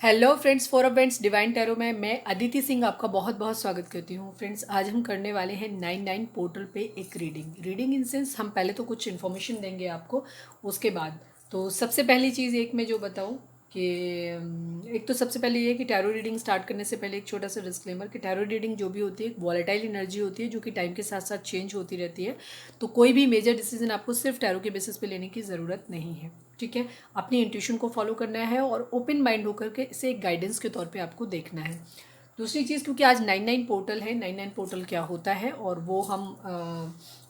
Hello friends, for friends divine tarot में मैं अदिति सिंह आपका बहुत बहुत स्वागत करती हूँ। फ्रेंड्स, आज हम करने वाले हैं 99 पोर्टल पे एक रीडिंग इन सेंस हम पहले तो कुछ इन्फॉर्मेशन देंगे आपको। उसके बाद तो सबसे पहली चीज़ एक मैं जो बताऊँ कि एक तो सबसे पहले ये कि टैरो रीडिंग स्टार्ट करने से पहले एक छोटा सा डिस्क्लेमर कि टैरो रीडिंग जो भी होती है एक वॉलेटाइल एनर्जी होती है जो कि टाइम के साथ साथ चेंज होती रहती है। तो कोई भी मेजर डिसीजन आपको सिर्फ टैरो के बेसिस पे लेने की ज़रूरत नहीं है। ठीक है, अपनी इंट्यूशन को फॉलो करना है और ओपन माइंड होकर के इसे एक गाइडेंस के तौर पे आपको देखना है। दूसरी चीज़, क्योंकि आज 99 पोर्टल है, 99 पोर्टल क्या होता है और वो हम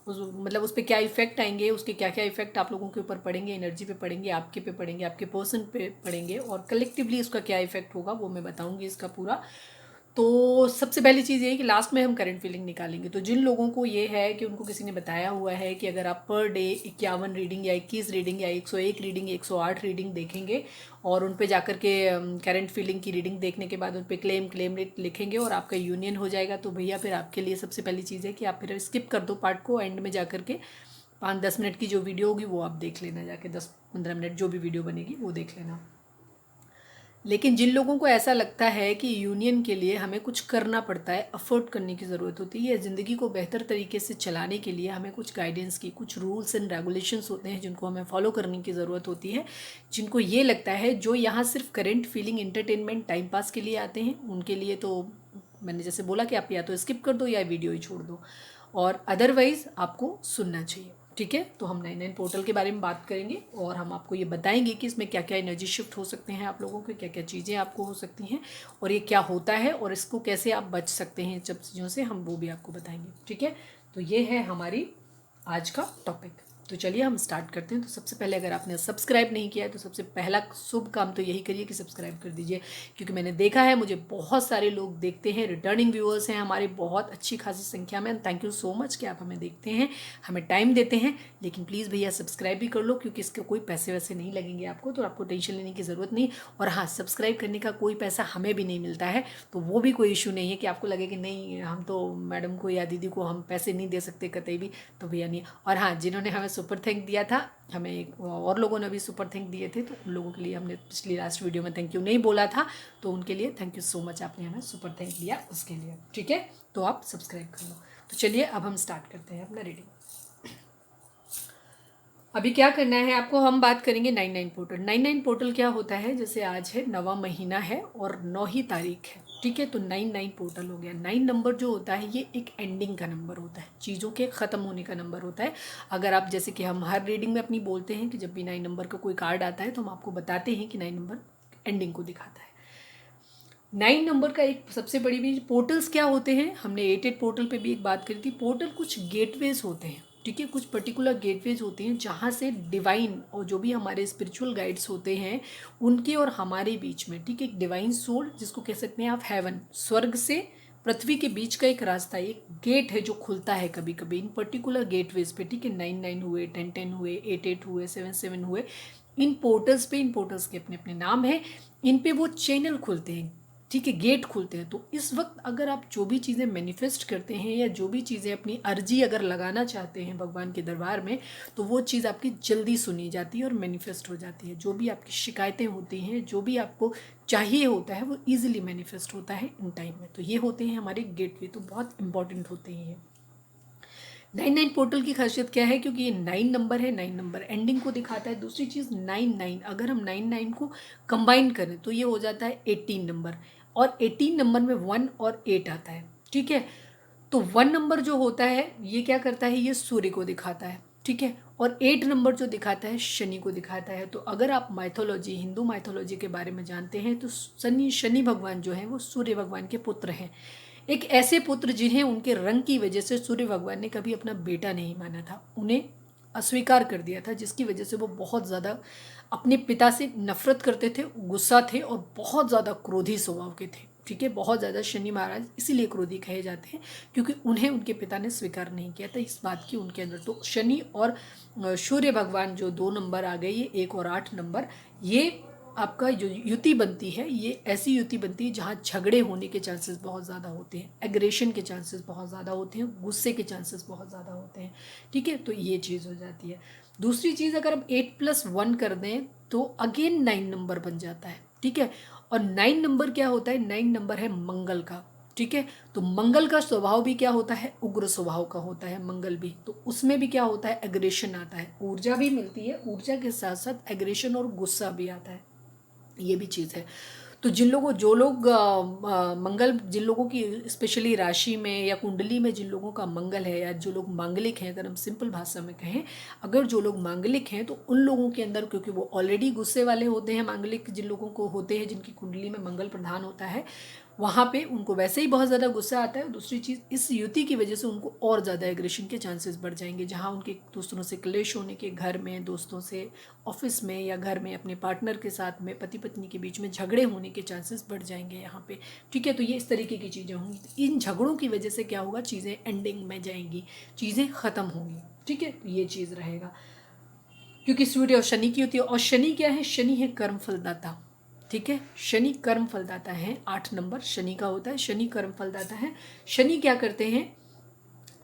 मतलब उस पर क्या इफेक्ट आएंगे, उसके क्या क्या इफेक्ट आप लोगों के ऊपर पड़ेंगे, एनर्जी पे पड़ेंगे, आपके पे पड़ेंगे, आपके पर्सन पे पड़ेंगे और कलेक्टिवली उसका क्या इफेक्ट होगा वो मैं बताऊंगी इसका पूरा। तो सबसे पहली चीज़ ये है कि लास्ट में हम करंट फीलिंग निकालेंगे। तो जिन लोगों को ये है कि उनको किसी ने बताया हुआ है कि अगर आप पर डे 51 रीडिंग या 21 रीडिंग या 101 रीडिंग 108 रीडिंग देखेंगे और उन पे जाकर के करंट फीलिंग की रीडिंग देखने के बाद उन पे क्लेम लिखेंगे और आपका यूनियन हो जाएगा, तो भैया फिर आपके लिए सबसे पहली चीज़ है कि आप फिर स्किप कर दो पार्ट को। एंड में जाकर के 5-10 मिनट की जो वीडियो होगी वो आप देख लेना, जाके 10-15 मिनट जो भी वीडियो बनेगी वो देख लेना। लेकिन जिन लोगों को ऐसा लगता है कि यूनियन के लिए हमें कुछ करना पड़ता है, अफोर्ड करने की ज़रूरत होती है, ज़िंदगी को बेहतर तरीके से चलाने के लिए हमें कुछ गाइडेंस की, कुछ रूल्स एंड रेगुलेशंस होते हैं जिनको हमें फॉलो करने की ज़रूरत होती है, जिनको ये लगता है जो यहाँ सिर्फ current feeling entertainment time pass के लिए आते हैं, उनके लिए तो मैंने जैसे बोला कि आप या तो स्किप कर दो या वीडियो ही छोड़ दो, और अदरवाइज़ आपको सुनना चाहिए। ठीक है, तो हम 99 पोर्टल के बारे में बात करेंगे और हम आपको ये बताएंगे कि इसमें क्या क्या एनर्जी शिफ्ट हो सकते हैं, आप लोगों के क्या क्या चीज़ें आपको हो सकती हैं और ये क्या होता है और इसको कैसे आप बच सकते हैं सब चीज़ों से, हम वो भी आपको बताएंगे। ठीक है, तो ये है हमारी आज का टॉपिक। तो चलिए हम स्टार्ट करते हैं। तो सबसे पहले अगर आपने सब्सक्राइब नहीं किया है तो सबसे पहला शुभ काम तो यही करिए कि सब्सक्राइब कर दीजिए, क्योंकि मैंने देखा है मुझे बहुत सारे लोग देखते हैं, रिटर्निंग व्यूअर्स हैं हमारे बहुत अच्छी खासी संख्या में। थैंक यू सो मच कि आप हमें देखते हैं, हमें टाइम देते हैं। लेकिन प्लीज़ भैया सब्सक्राइब भी कर लो, क्योंकि इसके कोई पैसे वैसे नहीं लगेंगे आपको, तो आपको टेंशन लेने की ज़रूरत नहीं। और हाँ, सब्सक्राइब करने का कोई पैसा हमें भी नहीं मिलता है, तो वो भी कोई इशू नहीं है कि आपको लगे कि नहीं हम तो मैडम को या दीदी को हम पैसे नहीं दे सकते कतई भी, तो भैया नहीं। और हाँ, जिन्होंने हमें सुपर थैंक दिया था, हमें एक और लोगों ने भी सुपर थैंक दिए थे, तो उन लोगों के लिए हमने पिछली लास्ट वीडियो में थैंक यू नहीं बोला था, तो उनके लिए थैंक यू सो मच, आपने हमें सुपर थैंक दिया उसके लिए। ठीक है, तो आप सब्सक्राइब कर लो। तो चलिए अब हम स्टार्ट करते हैं अपना रीडिंग। अभी क्या करना है आपको, हम बात करेंगे 99 पोर्टल। 99 पोर्टल क्या होता है, जैसे आज है 9वां महीना है और 9 ही तारीख है। ठीक है, तो 99 पोर्टल हो गया। 9 नंबर जो होता है ये एक एंडिंग का नंबर होता है, चीज़ों के ख़त्म होने का नंबर होता है। अगर आप जैसे कि हम हर रीडिंग में अपनी बोलते हैं कि जब भी 9 नंबर का कोई कार्ड आता है तो हम आपको बताते हैं कि 9 नंबर एंडिंग को दिखाता है। 9 नंबर का एक सबसे बड़ी भी पोर्टल्स क्या होते हैं, हमने 88 पोर्टल पे भी एक बात करी थी। पोर्टल कुछ गेटवेज होते हैं, ठीक है, कुछ पर्टिकुलर गेटवेज होते हैं जहाँ से डिवाइन और जो भी हमारे स्पिरिचुअल गाइड्स होते हैं उनके और हमारे बीच में, ठीक है, एक डिवाइन सोल जिसको कह सकते हैं आप हेवन, स्वर्ग से पृथ्वी के बीच का एक रास्ता, एक गेट है जो खुलता है कभी कभी इन पर्टिकुलर गेटवेज पे। ठीक है, 9-9 हुए, 10-10 हुए, 8-8 हुए, 7-7 हुए, इन पोर्टल्स पे, इन पोर्टल्स के अपने अपने नाम हैं, इन पे वो चैनल खुलते हैं, ठीक है, गेट खुलते हैं। तो इस वक्त अगर आप जो भी चीज़ें मैनिफेस्ट करते हैं या जो भी चीज़ें अपनी अर्जी अगर लगाना चाहते हैं भगवान के दरबार में, तो वो चीज़ आपकी जल्दी सुनी जाती है और मैनिफेस्ट हो जाती है। जो भी आपकी शिकायतें होती हैं, जो भी आपको चाहिए होता है, वो ईजिली मैनिफेस्ट होता है इन टाइम में। तो ये होते हैं हमारे गेटवे, तो बहुत इंपॉर्टेंट होते हैं ये। 99 पोर्टल की खासियत क्या है, क्योंकि ये 9 नंबर है, 9 नंबर एंडिंग को दिखाता है। दूसरी चीज़ 9-9, अगर हम 9-9 को कंबाइन करें तो ये हो जाता है 18 नंबर, और 18 नंबर में 1 और 8 आता है। ठीक है, तो 1 नंबर जो होता है ये क्या करता है, ये सूर्य को दिखाता है। ठीक है, और 8 नंबर जो दिखाता है शनि को दिखाता है। तो अगर आप माइथोलॉजी, हिंदू माइथोलॉजी के बारे में जानते हैं तो शनि भगवान जो है वो सूर्य भगवान के पुत्र हैं। एक ऐसे पुत्र जिन्हें उनके रंग की वजह से सूर्य भगवान ने कभी अपना बेटा नहीं माना था, उन्हें अस्वीकार कर दिया था, जिसकी वजह से वो बहुत ज़्यादा अपने पिता से नफरत करते थे, गुस्सा थे और बहुत ज़्यादा क्रोधी स्वभाव के थे। ठीक है, बहुत ज़्यादा शनि महाराज इसीलिए क्रोधी कहे जाते हैं क्योंकि उन्हें उनके पिता ने स्वीकार नहीं किया था, इस बात की उनके अंदर। तो शनि और सूर्य भगवान जो 2 नंबर आ गए, ये 1 और 8 नंबर, ये आपका जो युति बनती है, ये ऐसी युति बनती है जहाँ झगड़े होने के चांसेस बहुत ज़्यादा होते हैं, एग्रेशन के चांसेस बहुत ज़्यादा होते हैं, गुस्से के चांसेस बहुत ज़्यादा होते हैं। ठीक है, तो ये चीज़ हो जाती है। दूसरी चीज़, अगर हम 8+1 कर दें तो अगेन 9 नंबर बन जाता है। ठीक है। और 9 नंबर क्या होता है, 9 नंबर है मंगल का, ठीक है। तो मंगल का स्वभाव भी क्या होता है, उग्र स्वभाव का होता है मंगल भी, तो उसमें भी क्या होता है, एग्रेशन आता है, ऊर्जा भी मिलती है, ऊर्जा के साथ साथ एग्रेशन और गुस्सा भी आता है, ये भी चीज़ है। तो जिन लोगों जो लोग मंगल, जिन लोगों की स्पेशली राशि में या कुंडली में जिन लोगों का मंगल है, या जो लोग मांगलिक हैं, अगर हम सिंपल भाषा में कहें, अगर जो लोग मांगलिक हैं तो उन लोगों के अंदर, क्योंकि वो ऑलरेडी गुस्से वाले होते हैं, मांगलिक जिन लोगों को होते हैं, जिनकी कुंडली में मंगल प्रधान होता है, वहाँ पे उनको वैसे ही बहुत ज़्यादा गुस्सा आता है। दूसरी चीज़, इस युति की वजह से उनको और ज़्यादा एग्रेशन के चांसेस बढ़ जाएंगे, जहाँ उनके दूसरों से क्लेश होने के, घर में दोस्तों से, ऑफिस में, या घर में अपने पार्टनर के साथ में, पति पत्नी के बीच में झगड़े होने के चांसेस बढ़ जाएंगे यहाँ पे, ठीक है। तो ये इस तरीके की चीज़ें होंगी। तो इन झगड़ों की वजह से क्या होगा, चीज़ें एंडिंग में जाएंगी, चीज़ें ख़त्म होंगी, ठीक है। तो ये चीज़ रहेगा, क्योंकि सूर्य और शनि की होती है, और शनि क्या है, शनि है कर्म फलदाता, ठीक है। शनि कर्म फलदाता है, 8 नंबर शनि का होता है, शनि कर्म फलदाता है। शनि क्या करते हैं,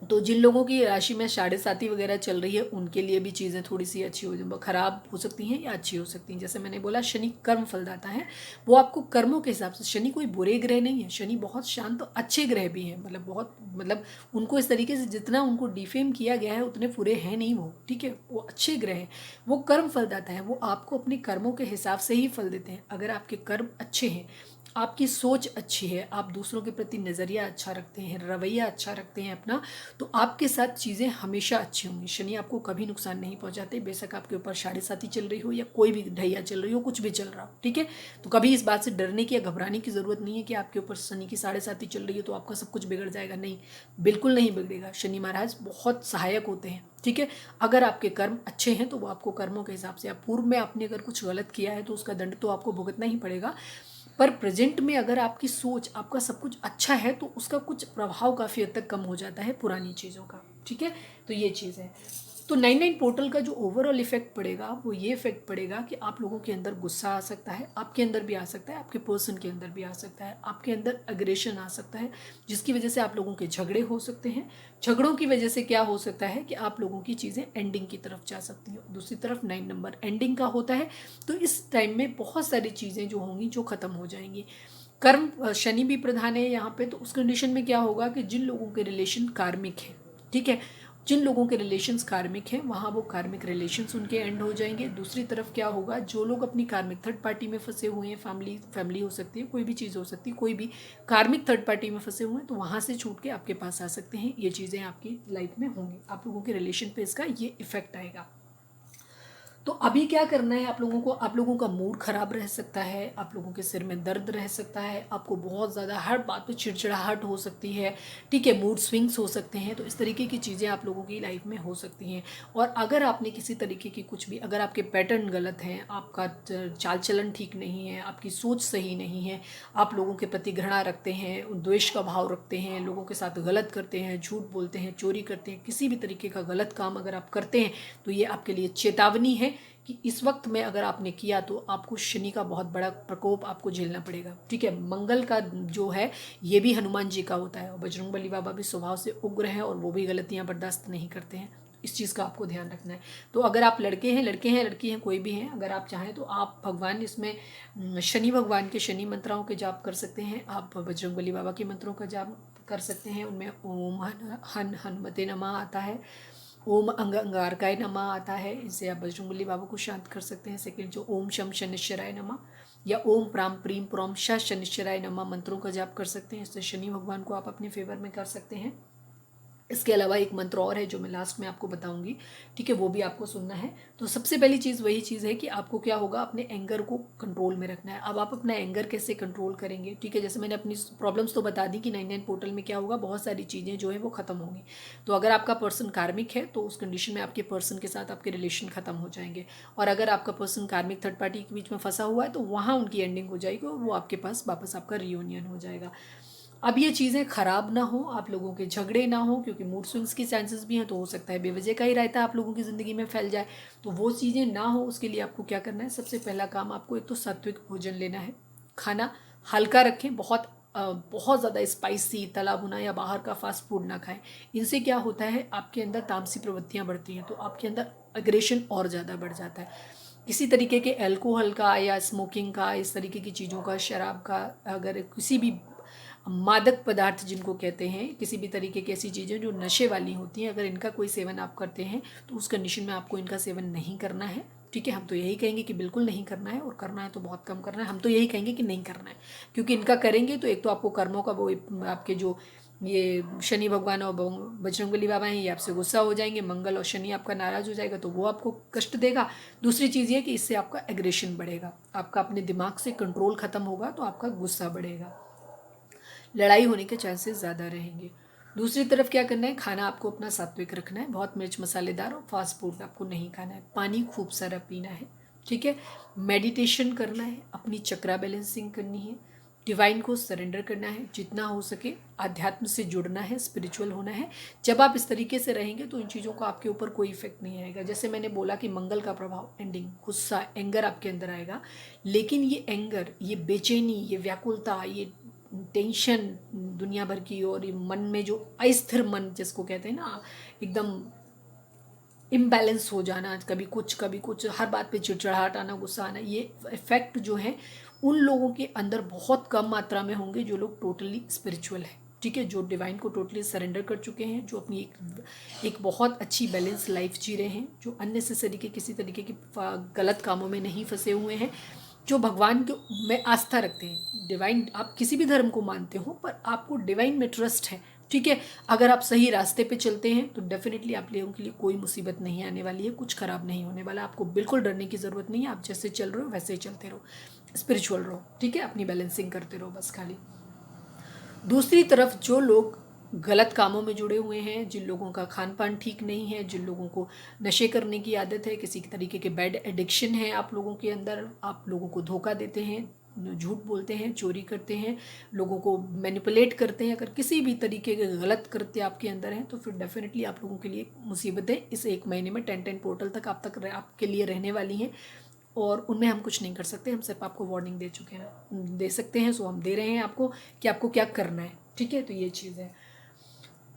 तो जिन लोगों की राशि में 7.5 वगैरह चल रही है, उनके लिए भी चीज़ें थोड़ी सी अच्छी हो, खराब हो सकती हैं या अच्छी हो सकती हैं। जैसे मैंने बोला, शनि कर्म फलदाता है, वो आपको कर्मों के हिसाब से, शनि कोई बुरे ग्रह नहीं है, शनि बहुत शांत तो अच्छे ग्रह भी हैं, मतलब बहुत, मतलब उनको इस तरीके से जितना उनको डिफेम किया गया है उतने बुरे हैं नहीं वो, ठीक है, वो अच्छे ग्रह हैं। वो कर्म फलदाता है, वो आपको अपने कर्मों के हिसाब से ही फल देते हैं। अगर आपके कर्म अच्छे हैं, आपकी सोच अच्छी है, आप दूसरों के प्रति नज़रिया अच्छा रखते हैं, रवैया अच्छा रखते हैं अपना, तो आपके साथ चीज़ें हमेशा अच्छी होंगी। शनि आपको कभी नुकसान नहीं पहुंचाते, बेशक आपके ऊपर 7.5 चल रही हो या कोई भी ढैया चल रही हो, कुछ भी चल रहा हो, ठीक है। तो कभी इस बात से डरने की या घबराने की ज़रूरत नहीं है कि आपके ऊपर शनि की 7.5 चल रही है तो आपका सब कुछ बिगड़ जाएगा, नहीं, बिल्कुल नहीं बिगड़ेगा। शनि महाराज बहुत सहायक होते हैं, ठीक है। अगर आपके कर्म अच्छे हैं तो वो आपको कर्मों के हिसाब से, आप पूर्व में आपने अगर कुछ गलत किया है तो उसका दंड तो आपको भुगतना ही पड़ेगा, पर प्रेजेंट में अगर आपकी सोच, आपका सब कुछ अच्छा है तो उसका कुछ प्रभाव काफ़ी हद तक कम हो जाता है पुरानी चीज़ों का, ठीक है। तो ये चीज़ है। तो 99 पोर्टल का जो ओवरऑल इफेक्ट पड़ेगा वो ये इफेक्ट पड़ेगा कि आप लोगों के अंदर गुस्सा आ सकता है, आपके अंदर भी आ सकता है, आपके पर्सन के अंदर भी आ सकता है, आपके अंदर अग्रेशन आ सकता है, जिसकी वजह से आप लोगों के झगड़े हो सकते हैं। झगड़ों की वजह से क्या हो सकता है कि आप लोगों की चीज़ें एंडिंग की तरफ जा सकती हैं। दूसरी तरफ 9 नंबर एंडिंग का होता है, तो इस टाइम में बहुत सारी चीज़ें जो होंगी जो ख़त्म हो जाएंगी। कर्म शनि भी प्रधान है यहाँ पे, तो उस कंडीशन में क्या होगा कि जिन लोगों के रिलेशन कार्मिक हैं, ठीक है, जिन लोगों के रिलेशंस कार्मिक हैं वहाँ वो कार्मिक रिलेशंस उनके एंड हो जाएंगे। दूसरी तरफ क्या होगा, जो लोग अपनी कार्मिक थर्ड पार्टी में फंसे हुए हैं, फैमिली हो सकती है, कोई भी चीज़ हो सकती है, कोई भी कार्मिक थर्ड पार्टी में फंसे हुए हैं, तो वहाँ से छूट के आपके पास आ सकते हैं। ये चीज़ें आपकी लाइफ में होंगी, आप लोगों के रिलेशन पे इसका ये इफेक्ट आएगा। तो अभी क्या करना है आप लोगों को, आप लोगों का मूड खराब रह सकता है, आप लोगों के सिर में दर्द रह सकता है, आपको बहुत ज़्यादा हर बात पे चिड़चिड़ाहट हो सकती है, ठीक है, मूड स्विंग्स हो सकते हैं। तो इस तरीके की चीज़ें आप लोगों की लाइफ में हो सकती हैं। और अगर आपने किसी तरीके की कुछ भी, अगर आपके पैटर्न गलत हैं, आपका चाल चलन ठीक नहीं है, आपकी सोच सही नहीं है, आप लोगों के प्रति घृणा रखते हैं, द्वेष का भाव रखते हैं, लोगों के साथ गलत करते हैं, झूठ बोलते हैं, चोरी करते हैं, किसी भी तरीके का गलत काम अगर आप करते हैं, तो ये आपके लिए चेतावनी है कि इस वक्त में अगर आपने किया तो आपको शनि का बहुत बड़ा प्रकोप आपको झेलना पड़ेगा, ठीक है। मंगल का जो है ये भी हनुमान जी का होता है, और बजरंगबली बाबा भी स्वभाव से उग्र हैं और वो भी गलतियां बर्दाश्त नहीं करते हैं। इस चीज़ का आपको ध्यान रखना है। तो अगर आप लड़के हैं, लड़की हैं, कोई भी हैं, अगर आप चाहें तो आप भगवान इसमें शनि भगवान के शनि मंत्रों के जाप कर सकते हैं, आप बजरंगबली बाबा के मंत्रों का जाप कर सकते हैं। उनमें ओम हनुमते नमः आता है, ओम अंगारकाय नमः आता है, इससे आप बजरंगबली बाबा को शांत कर सकते हैं। सेकंड जो ओम शम शनिश्चराय नमः या ओम प्राम प्रीम प्रोम श शनिश्चराय नमः मंत्रों का जाप कर सकते हैं, इससे शनि भगवान को आप अपने फेवर में कर सकते हैं। इसके अलावा एक मंत्र और है जो मैं लास्ट में आपको बताऊंगी, ठीक है, वो भी आपको सुनना है। तो सबसे पहली चीज़ वही चीज़ है कि आपको क्या होगा, अपने एंगर को कंट्रोल में रखना है। अब आप अपना एंगर कैसे कंट्रोल करेंगे, ठीक है, जैसे मैंने अपनी प्रॉब्लम्स तो बता दी कि 99 पोर्टल में क्या होगा, बहुत सारी चीज़ें जो है वो ख़त्म होंगी। तो अगर आपका पर्सन कार्मिक है तो उस कंडीशन में आपके पर्सन के साथ आपके रिलेशन ख़त्म हो जाएंगे, और अगर आपका पर्सन कार्मिक थर्ड पार्टी के बीच में फंसा हुआ है तो वहाँ उनकी एंडिंग हो जाएगी और वो आपके पास वापस आपका रियूनियन हो जाएगा। अब ये चीज़ें ख़राब ना हो, आप लोगों के झगड़े ना हो, क्योंकि मूड स्विंग्स की चांसेस भी हैं, तो हो सकता है बेवजह का ही रायता आप लोगों की ज़िंदगी में फैल जाए। तो वो चीज़ें ना हो, उसके लिए आपको क्या करना है, सबसे पहला काम आपको एक तो सात्विक भोजन लेना है, खाना हल्का रखें, बहुत ज़्यादा स्पाइसी तला भुना या बाहर का फास्ट फूड ना खाएं। इनसे क्या होता है, आपके अंदर तामसी प्रवृत्तियाँ बढ़ती हैं, तो आपके अंदर अग्रेशन और ज़्यादा बढ़ जाता है। किसी तरीके के अल्कोहल का या स्मोकिंग का, इस तरीके की चीज़ों का, शराब का, अगर किसी भी मादक पदार्थ जिनको कहते हैं, किसी भी तरीके की ऐसी चीज़ें जो नशे वाली होती हैं, अगर इनका कोई सेवन आप करते हैं तो उस कंडीशन में आपको इनका सेवन नहीं करना है। ठीक है, हम तो यही कहेंगे कि बिल्कुल नहीं करना है, और करना है तो बहुत कम करना है। हम तो यही कहेंगे कि नहीं करना है, क्योंकि इनका करेंगे तो एक तो आपको कर्मों का वो आपके जो ये शनि भगवान और बजरंगबली बाबा हैं, ये आपसे गुस्सा हो जाएंगे। मंगल और शनि आपका नाराज़ हो जाएगा तो वो आपको कष्ट देगा। दूसरी चीज़ ये कि इससे आपका एग्रेशन बढ़ेगा, आपका अपने दिमाग से कंट्रोल ख़त्म होगा तो आपका गुस्सा बढ़ेगा, लड़ाई होने के चांसेस ज़्यादा रहेंगे। दूसरी तरफ क्या करना है, खाना आपको अपना सात्विक रखना है, बहुत मिर्च मसालेदार और फास्ट फूड आपको नहीं खाना है। पानी खूब सारा पीना है। ठीक है, मेडिटेशन करना है, अपनी चक्रा बैलेंसिंग करनी है, डिवाइन को सरेंडर करना है, जितना हो सके अध्यात्म से जुड़ना है, स्पिरिचुअल होना है। जब आप इस तरीके से रहेंगे तो इन चीज़ों का आपके ऊपर कोई इफेक्ट नहीं आएगा। जैसे मैंने बोला कि मंगल का प्रभाव, एंडिंग, गुस्सा, एंगर आपके अंदर आएगा, लेकिन ये एंगर, ये बेचैनी, ये व्याकुलता, ये टेंशन दुनिया भर की, और ये मन में जो अस्थिर मन जिसको कहते हैं ना, एकदम इम्बैलेंस हो जाना, कभी कुछ, हर बात पे चिड़चिड़ाहट आना, गुस्सा आना, ये इफेक्ट जो है उन लोगों के अंदर बहुत कम मात्रा में होंगे जो लोग टोटली स्पिरिचुअल है। ठीक है, जो डिवाइन को टोटली सरेंडर कर चुके हैं, जो अपनी एक बहुत अच्छी बैलेंस लाइफ जी रहे हैं, जो अननेसेसरी के किसी तरीके की गलत कामों में नहीं फंसे हुए हैं, जो भगवान के में आस्था रखते हैं। डिवाइन, आप किसी भी धर्म को मानते हो पर आपको डिवाइन में ट्रस्ट है। ठीक है, अगर आप सही रास्ते पे चलते हैं तो डेफिनेटली आप लोगों के लिए कोई मुसीबत नहीं आने वाली है, कुछ खराब नहीं होने वाला। आपको बिल्कुल डरने की ज़रूरत नहीं है, आप जैसे चल रहे हो वैसे ही चलते रहो, स्पिरिचुअल रहो। ठीक है, अपनी बैलेंसिंग करते रहो बस खाली। दूसरी तरफ जो लोग गलत कामों में जुड़े हुए हैं, जिन लोगों का खान पान ठीक नहीं है, जिन लोगों को नशे करने की आदत है, किसी तरीके के बैड एडिक्शन है आप लोगों के अंदर, आप लोगों को धोखा देते हैं, झूठ बोलते हैं, चोरी करते हैं, लोगों को मैनिपुलेट करते हैं, अगर किसी भी तरीके के गलत कृत्य आपके अंदर हैं तो फिर डेफिनेटली आप लोगों के लिए मुसीबतें इस एक महीने में 10 पोर्टल तक आपके लिए रहने वाली हैं, और उनमें हम कुछ नहीं कर सकते। हम सिर्फ आपको वार्निंग दे चुके हैं, दे सकते हैं, सो हम दे रहे हैं आपको कि आपको क्या करना है। ठीक है, तो ये चीज़ है।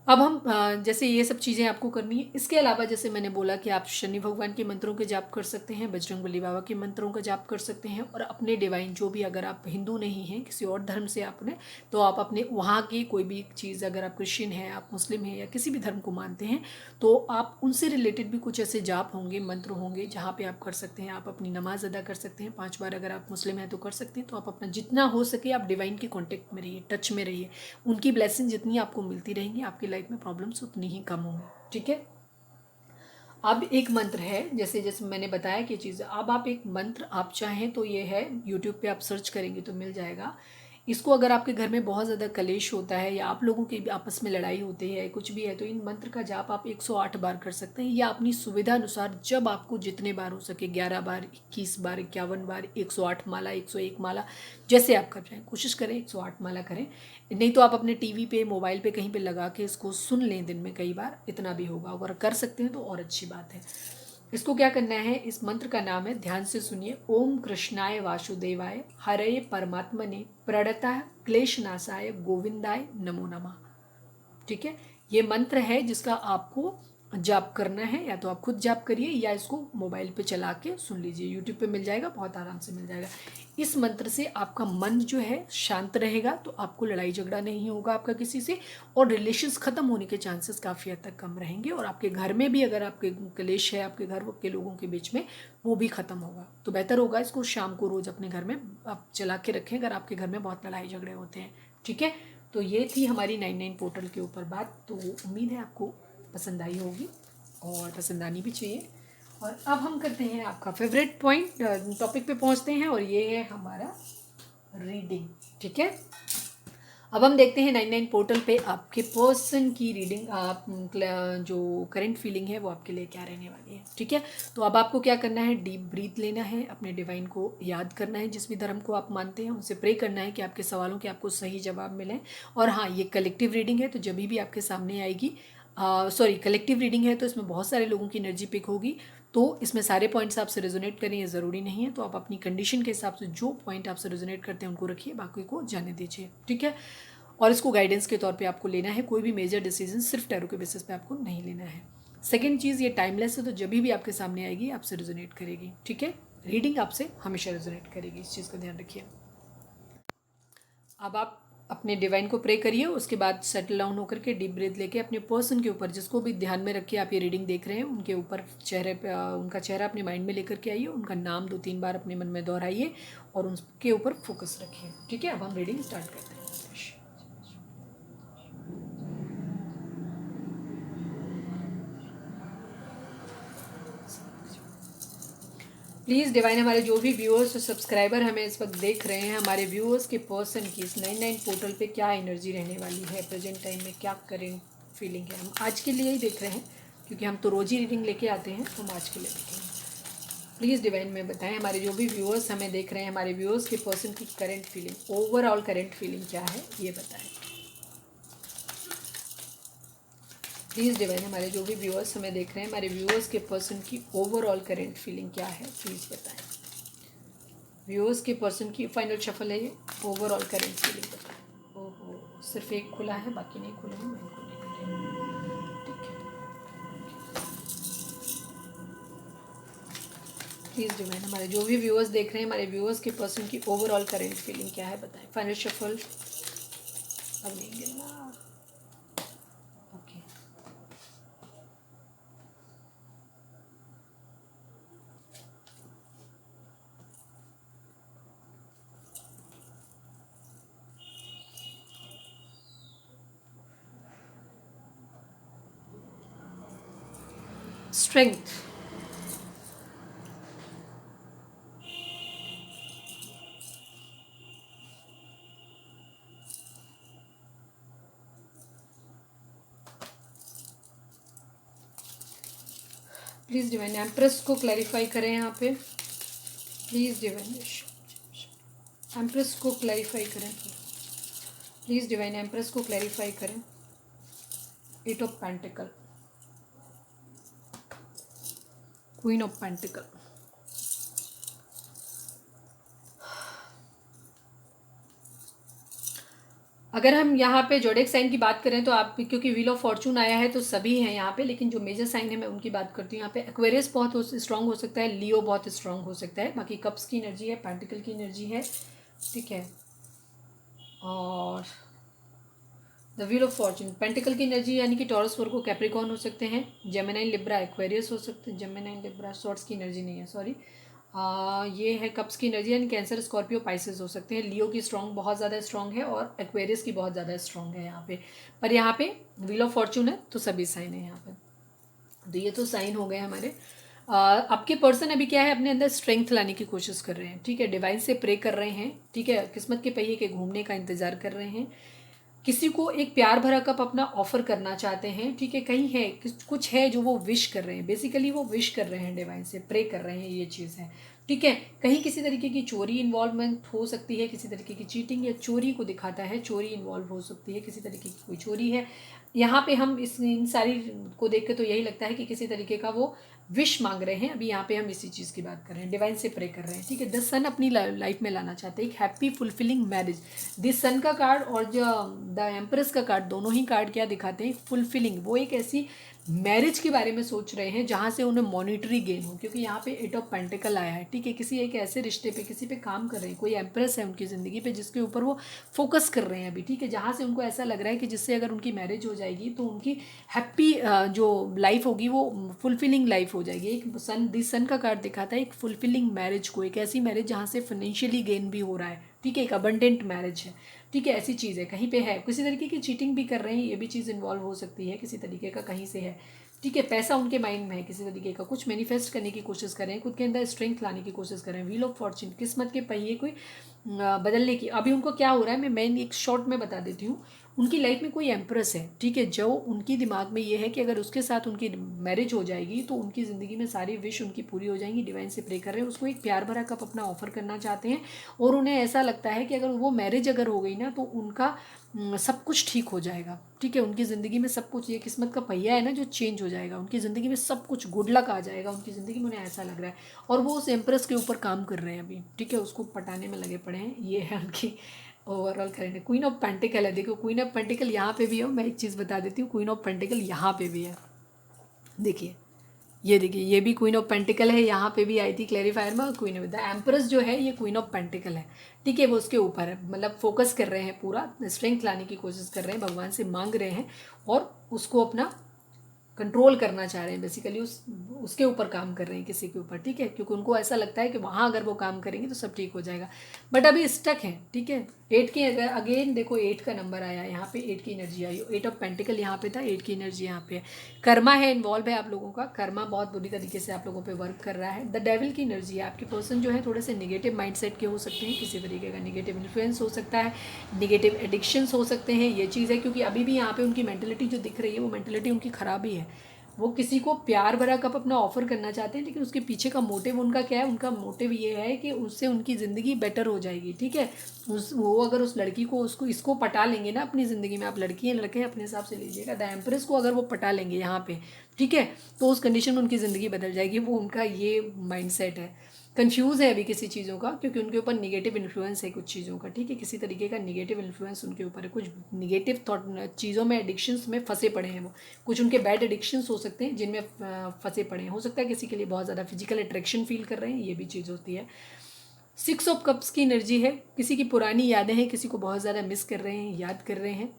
अब हम जैसे ये सब चीज़ें आपको करनी है, इसके अलावा जैसे मैंने बोला कि आप शनि भगवान के मंत्रों के जाप कर सकते हैं, बजरंगबली बाबा के मंत्रों का जाप कर सकते हैं, और अपने डिवाइन जो भी, अगर आप हिंदू नहीं हैं, किसी और धर्म से आपने, तो आप अपने वहाँ की कोई भी चीज़, अगर आप क्रिश्चियन हैं, आप मुस्लिम हैं, या किसी भी धर्म को मानते हैं, तो आप उनसे रिलेटेड भी कुछ ऐसे जाप होंगे, मंत्र होंगे जहाँ पे आप कर सकते हैं। आप अपनी नमाज अदा कर सकते हैं 5 बार, अगर आप मुस्लिम हैं तो कर सकते हैं। तो आप अपना जितना हो सके आप डिवाइन के कॉन्टेक्ट में रहिए, टच में रहिए, उनकी ब्लेसिंग जितनी आपको मिलती रहेंगी, आपकी लाइफ में प्रॉब्लम्स उतनी ही कम होंगी। ठीक है, अब एक मंत्र है, जैसे जैसे मैंने बताया कि चीज़, अब आप एक मंत्र आप चाहें तो ये है, यूट्यूब पे आप सर्च करेंगे तो मिल जाएगा। इसको अगर आपके घर में बहुत ज़्यादा कलेश होता है, या आप लोगों की आपस में लड़ाई होती है, कुछ भी है, तो इन मंत्र का जाप आप 108 बार कर सकते हैं, या अपनी सुविधा अनुसार जब आपको जितने बार हो सके, 11 बार, 21 बार, 51 बार, 108 माला, 101 माला, जैसे आप कर रहे हैं, कोशिश करें 108 माला करें। नहीं तो आप अपने टीवी पे, मोबाइल पे कहीं पे लगा के इसको सुन लें दिन में कई बार, इतना भी होगा। अगर कर सकते हैं तो और अच्छी बात है। इसको क्या करना है, इस मंत्र का नाम है, ध्यान से सुनिए, ओम कृष्णाय वासुदेवाय हरे परमात्मने प्रणतः क्लेशनाशाय गोविंदाय नमो नमः। ठीक है, ये मंत्र है जिसका आपको जाप करना है, या तो आप खुद जाप करिए या इसको मोबाइल पे चला के सुन लीजिए, यूट्यूब पे मिल जाएगा, बहुत आराम से मिल जाएगा। इस मंत्र से आपका मन जो है शांत रहेगा, तो आपको लड़ाई झगड़ा नहीं होगा आपका किसी से, और रिलेशंस ख़त्म होने के चांसेस काफ़ी हद तक कम रहेंगे, और आपके घर में भी अगर आपके क्लेश है आपके घर के लोगों के बीच में, वो भी ख़त्म होगा। तो बेहतर होगा इसको शाम को रोज़ अपने घर में आप चला के रखें, अगर आपके घर में बहुत लड़ाई झगड़े होते हैं। ठीक है, तो ये थी हमारी 99 पोर्टल के ऊपर बात। तो उम्मीद है आपको पसंद आई होगी, और पसंद आनी भी चाहिए। और अब हम करते हैं आपका फेवरेट पॉइंट, टॉपिक पे पहुंचते हैं, और ये है हमारा रीडिंग। ठीक है, अब हम देखते हैं 99 पोर्टल पे आपके पर्सन की रीडिंग, आप जो करंट फीलिंग है वो आपके लिए क्या रहने वाली है। ठीक है, तो अब आपको क्या करना है, डीप ब्रीथ लेना है, अपने डिवाइन को याद करना है, जिस भी धर्म को आप मानते हैं उनसे प्रे करना है कि आपके सवालों के आपको सही जवाब मिलें। और हाँ, ये कलेक्टिव रीडिंग है, तो जब भी आपके सामने आएगी, कलेक्टिव रीडिंग है, तो इसमें बहुत सारे लोगों की एनर्जी पिक होगी, तो इसमें सारे पॉइंट्स आपसे रेजोनेट करें ये ज़रूरी नहीं है। तो आप अपनी कंडीशन के हिसाब से जो पॉइंट आपसे रेजोनेट करते हैं उनको रखिए, बाकी को जाने दीजिए। ठीक है, और इसको गाइडेंस के तौर पे आपको लेना है, कोई भी मेजर डिसीजन सिर्फ टैरो के बेसिस पे आपको नहीं लेना है। सेकेंड चीज़, ये टाइमलेस है, तो जब भी आपके सामने आएगी आपसे रेजोनेट करेगी। ठीक है, रीडिंग आपसे हमेशा रेजोनेट करेगी, इस चीज़ का ध्यान रखिए। अब आप अपने डिवाइन को प्रे करिए, उसके बाद सेटल डाउन होकर के डीप ब्रीथ लेके अपने पर्सन के ऊपर, जिसको भी ध्यान में रखिए आप ये रीडिंग देख रहे हैं, उनके ऊपर चेहरे पे उनका चेहरा अपने माइंड में लेकर के आइए, उनका नाम 2-3 बार अपने मन में दोहराइए और उनके ऊपर फोकस रखिए। ठीक है, अब हम रीडिंग स्टार्ट करते हैं। प्लीज़ डिवाइन, हमारे जो भी व्यूअर्स और सब्सक्राइबर हमें इस वक्त देख रहे हैं, हमारे व्यूअर्स के पर्सन की इस 99 पोर्टल पे क्या एनर्जी रहने वाली है, प्रेजेंट टाइम में क्या करेंट फीलिंग है। हम आज के लिए ही देख रहे हैं क्योंकि हम तो रोज़ ही रीडिंग लेके आते हैं, तो हम आज के लिए देखेंगे। प्लीज़ डिवाइन में बताएं, हमारे जो भी व्यूअर्स हमें देख रहे हैं, हमारे व्यूअर्स के पर्सन की current feeling, overall current feeling क्या है, ये बताएं। प्लीज़ डिवाइन, हमारे जो भी व्यूअर्स हमें देख रहे हैं, हमारे व्यूअर्स के पर्सन की ओवरऑल करंट फीलिंग क्या है, प्लीज़ बताएं। व्यूअर्स के पर्सन की फाइनल शफल है ये, ओवरऑल करंट फीलिंग बताएं। ओहो, सिर्फ एक खुला है, बाकी नहीं खुले हैं, मैं इनको नहीं करें। ठीक है, प्लीज़ डिवाइन, हमारे जो भी व्यूअर्स देख रहे हैं, हमारे व्यूअर्स के पर्सन की ओवरऑल करंट फीलिंग क्या है, बताएं। फाइनल शफल अब नहीं गिरना। Okay, strength. Please divine, empress को क्लैरिफाई करें यहाँ पे। प्लीज़ डिवाइन, एम्प्रेस को क्लैरिफाई करें। प्लीज़ डिवाइन, एम्प्रेस को क्लैरिफाई करें। 8 of pentacle, queen of pentacle. अगर हम यहाँ पे जोडेक साइन की बात करें तो आप, क्योंकि व्हील ऑफ फॉर्चून आया है तो सभी हैं यहाँ पे, लेकिन जो मेजर साइन है मैं उनकी बात करती हूँ। यहाँ पे एक्वेरियस बहुत स्ट्रांग हो सकता है, लियो बहुत स्ट्रांग हो सकता है, बाकी कप्स की एनर्जी है, पेंटिकल की एनर्जी है। ठीक है, और the wheel of Fortune, pentacle की एनर्जी यानी कि टॉरस, वर्गो, कैप्रिकॉर्न हो सकते हैं, जेमिनाई, लिब्रा, एक्वेरियस हो सकते हैं। जेमिनाई, लिब्रा शॉर्ट्स की एनर्जी नहीं है, सॉरी। ये है कप्स की एनर्जी यानी कैंसर, स्कॉर्पियो, पाइसेस हो सकते हैं। लियो की स्ट्रांग बहुत ज़्यादा स्ट्रांग है और एक्वेरियस की बहुत ज़्यादा स्ट्रांग है यहाँ पे। पर यहाँ पे व्हील ऑफ फॉर्चून है तो सभी साइन है यहाँ पे। तो ये तो साइन हो गए हमारे। आपके पर्सन अभी क्या है, अपने अंदर स्ट्रेंथ लाने की कोशिश कर रहे हैं। ठीक है, डिवाइन से प्रे कर रहे हैं। ठीक है, किस्मत के पहिए के घूमने का इंतजार कर रहे हैं। किसी को एक प्यार भरा कप अपना ऑफर करना चाहते हैं। ठीक है, कहीं है कुछ है जो वो विश कर रहे हैं, बेसिकली वो विश कर रहे हैं, डिवाइन से प्रे कर रहे हैं, ये चीज़ है। ठीक है, कहीं किसी तरीके की चोरी इन्वॉल्वमेंट हो सकती है, किसी तरीके की चीटिंग या चोरी को दिखाता है, चोरी इन्वॉल्व हो सकती है, किसी तरीके की कोई चोरी है यहाँ पे। हम इन सारी को देख के तो यही लगता है कि किसी तरीके का वो विश मांग रहे हैं। अभी यहाँ पे हम इसी चीज़ की बात कर रहे हैं, डिवाइन से प्रे कर रहे हैं। ठीक है, द सन अपनी लाइफ में लाना चाहते हैं एक हैप्पी फुलफिलिंग मैरिज। दिस सन का कार्ड और जो द एम्प्रेस का कार्ड, दोनों ही कार्ड क्या दिखाते हैं, फुलफिलिंग। वो एक ऐसी मैरिज के बारे में सोच रहे हैं जहाँ से उन्हें मॉनिटरी गेन हो, क्योंकि यहाँ पे 8 ऑफ पेंटिकल आया है। ठीक है, किसी एक ऐसे रिश्ते पे, किसी पे काम कर रहे हैं, कोई एम्प्रेस है उनकी ज़िंदगी पे जिसके ऊपर वो फोकस कर रहे हैं अभी। ठीक है, जहाँ से उनको ऐसा लग रहा है कि जिससे अगर उनकी मैरिज हो जाएगी तो उनकी हैप्पी जो लाइफ होगी वो फुलफिलिंग लाइफ हो जाएगी। एक सन, दिस सन का कार्ड दिखाता है एक फुलफिलिंग मैरिज को, एक ऐसी मैरिज जहाँ से फाइनेंशियली गेन भी हो रहा है। ठीक है, एक अबंडेंट मैरिज है। ठीक है, ऐसी चीज़ है, कहीं पे है, किसी तरीके की चीटिंग भी कर रहे हैं, ये भी चीज़ इन्वॉल्व हो सकती है, किसी तरीके का कहीं से है। ठीक है, पैसा उनके माइंड में है, किसी तरीके का कुछ मैनिफेस्ट करने की कोशिश कर रहे हैं, खुद के अंदर स्ट्रेंथ लाने की कोशिश कर रहे हैं। व्हील ऑफ फॉर्चून, किस्मत के पहिए कोई बदलने की। अभी उनको क्या हो रहा है, मैं एक शॉर्ट में बता देती हूँ। उनकी लाइफ में कोई एम्प्रेस है। ठीक है, जो उनकी दिमाग में ये है कि अगर उसके साथ उनकी मैरिज हो जाएगी तो उनकी ज़िंदगी में सारी विश उनकी पूरी हो जाएंगी। डिवाइन से प्रे कर रहे हैं, उसको एक प्यार भरा कप अपना ऑफर करना चाहते हैं और उन्हें ऐसा लगता है कि अगर वो मैरिज अगर हो गई ना तो उनका सब कुछ ठीक हो जाएगा। ठीक है, उनकी ज़िंदगी में सब कुछ, ये किस्मत का पहिया है ना जो चेंज हो जाएगा, उनकी ज़िंदगी में सब कुछ गुड लक आ जाएगा उनकी ज़िंदगी में, उन्हें ऐसा लग रहा है। और वो उस एम्प्रेस के ऊपर काम कर रहे हैं अभी। ठीक है, उसको पटाने में लगे पड़े हैं। ये है उनकी ओवरऑल करेंगे। क्वीन ऑफ पेंटिकल है, देखो क्वीन ऑफ पेंटिकल यहाँ पे भी है। मैं एक चीज़ बता देती हूँ, क्वीन ऑफ पेंटिकल यहाँ पे भी है। देखिए ये देखिए, ये भी क्वीन ऑफ पेंटिकल है, यहाँ पे भी आई थी क्लेरिफायर में, और क्वीन ऑफ द एम्प्रेस जो है ये क्वीन ऑफ पेंटिकल है, ठीक है। वो उसके ऊपर है, मतलब फोकस कर रहे हैं, पूरा स्ट्रेंथ लाने की कोशिश कर रहे हैं, भगवान से मांग रहे हैं और उसको अपना कंट्रोल करना चाह रहे हैं, बेसिकली उसके ऊपर काम कर रहे हैं, किसी के ऊपर, ठीक है, क्योंकि उनको ऐसा लगता है कि वहाँ अगर वो काम करेंगे तो सब ठीक हो जाएगा, बट अभी स्टक है, ठीक है। 8 की अगेन देखो 8 का नंबर आया यहाँ पे, 8 की एनर्जी आई, 8 ऑफ पेंटिकल यहाँ पे था, 8 की एनर्जी यहाँ पे है। कर्मा है, इन्वॉल्व है आप लोगों का, कर्मा बहुत बुरी तरीके से आप लोगों पे वर्क कर रहा है। द डेविल की एनर्जी है, आपके पर्सन जो है थोड़े से निगेटिव माइंडसेट के हो सकते हैं, किसी तरीके का निगेटिव इन्फ्लुएंस हो सकता है, निगेटिव एडिक्शंस हो सकते हैं, ये चीज़ है, क्योंकि अभी भी यहाँ पे उनकी मेंटलिटी जो दिख रही है वो मेंटलिटी उनकी ख़राब ही है। वो किसी को प्यार भरा कप अपना ऑफर करना चाहते हैं, लेकिन उसके पीछे का मोटिव उनका क्या है, उनका मोटिव ये है कि उससे उनकी ज़िंदगी बेटर हो जाएगी, ठीक है। वो अगर उस लड़की को इसको पटा लेंगे ना अपनी ज़िंदगी में, आप लड़की हैं लड़के हैं अपने हिसाब से लीजिएगा, द एम्प्रेस को अगर वो पटा लेंगे यहाँ पे, ठीक है, तो उस कंडीशन में उनकी ज़िंदगी बदल जाएगी। वो उनका ये माइंडसेट है। कंफ्यूज है अभी किसी चीज़ों का, क्योंकि उनके ऊपर निगेटिव इन्फ्लुएंस है कुछ चीज़ों का, ठीक है, किसी तरीके का निगेटिव इन्फ्लुएंस उनके ऊपर है, कुछ निगेटिव थॉट चीज़ों में, एडिक्शंस में फंसे पड़े हैं वो, कुछ उनके बैड एडिक्शंस हो सकते हैं जिनमें फंसे पड़े हैं, हो सकता है किसी के लिए बहुत ज़्यादा फिजिकल अट्रैक्शन फील कर रहे हैं, ये भी चीज़ होती है। 6 ऑफ कप्स की एनर्जी है, किसी की पुरानी यादें हैं, किसी को बहुत ज़्यादा मिस कर रहे हैं, याद कर रहे हैं।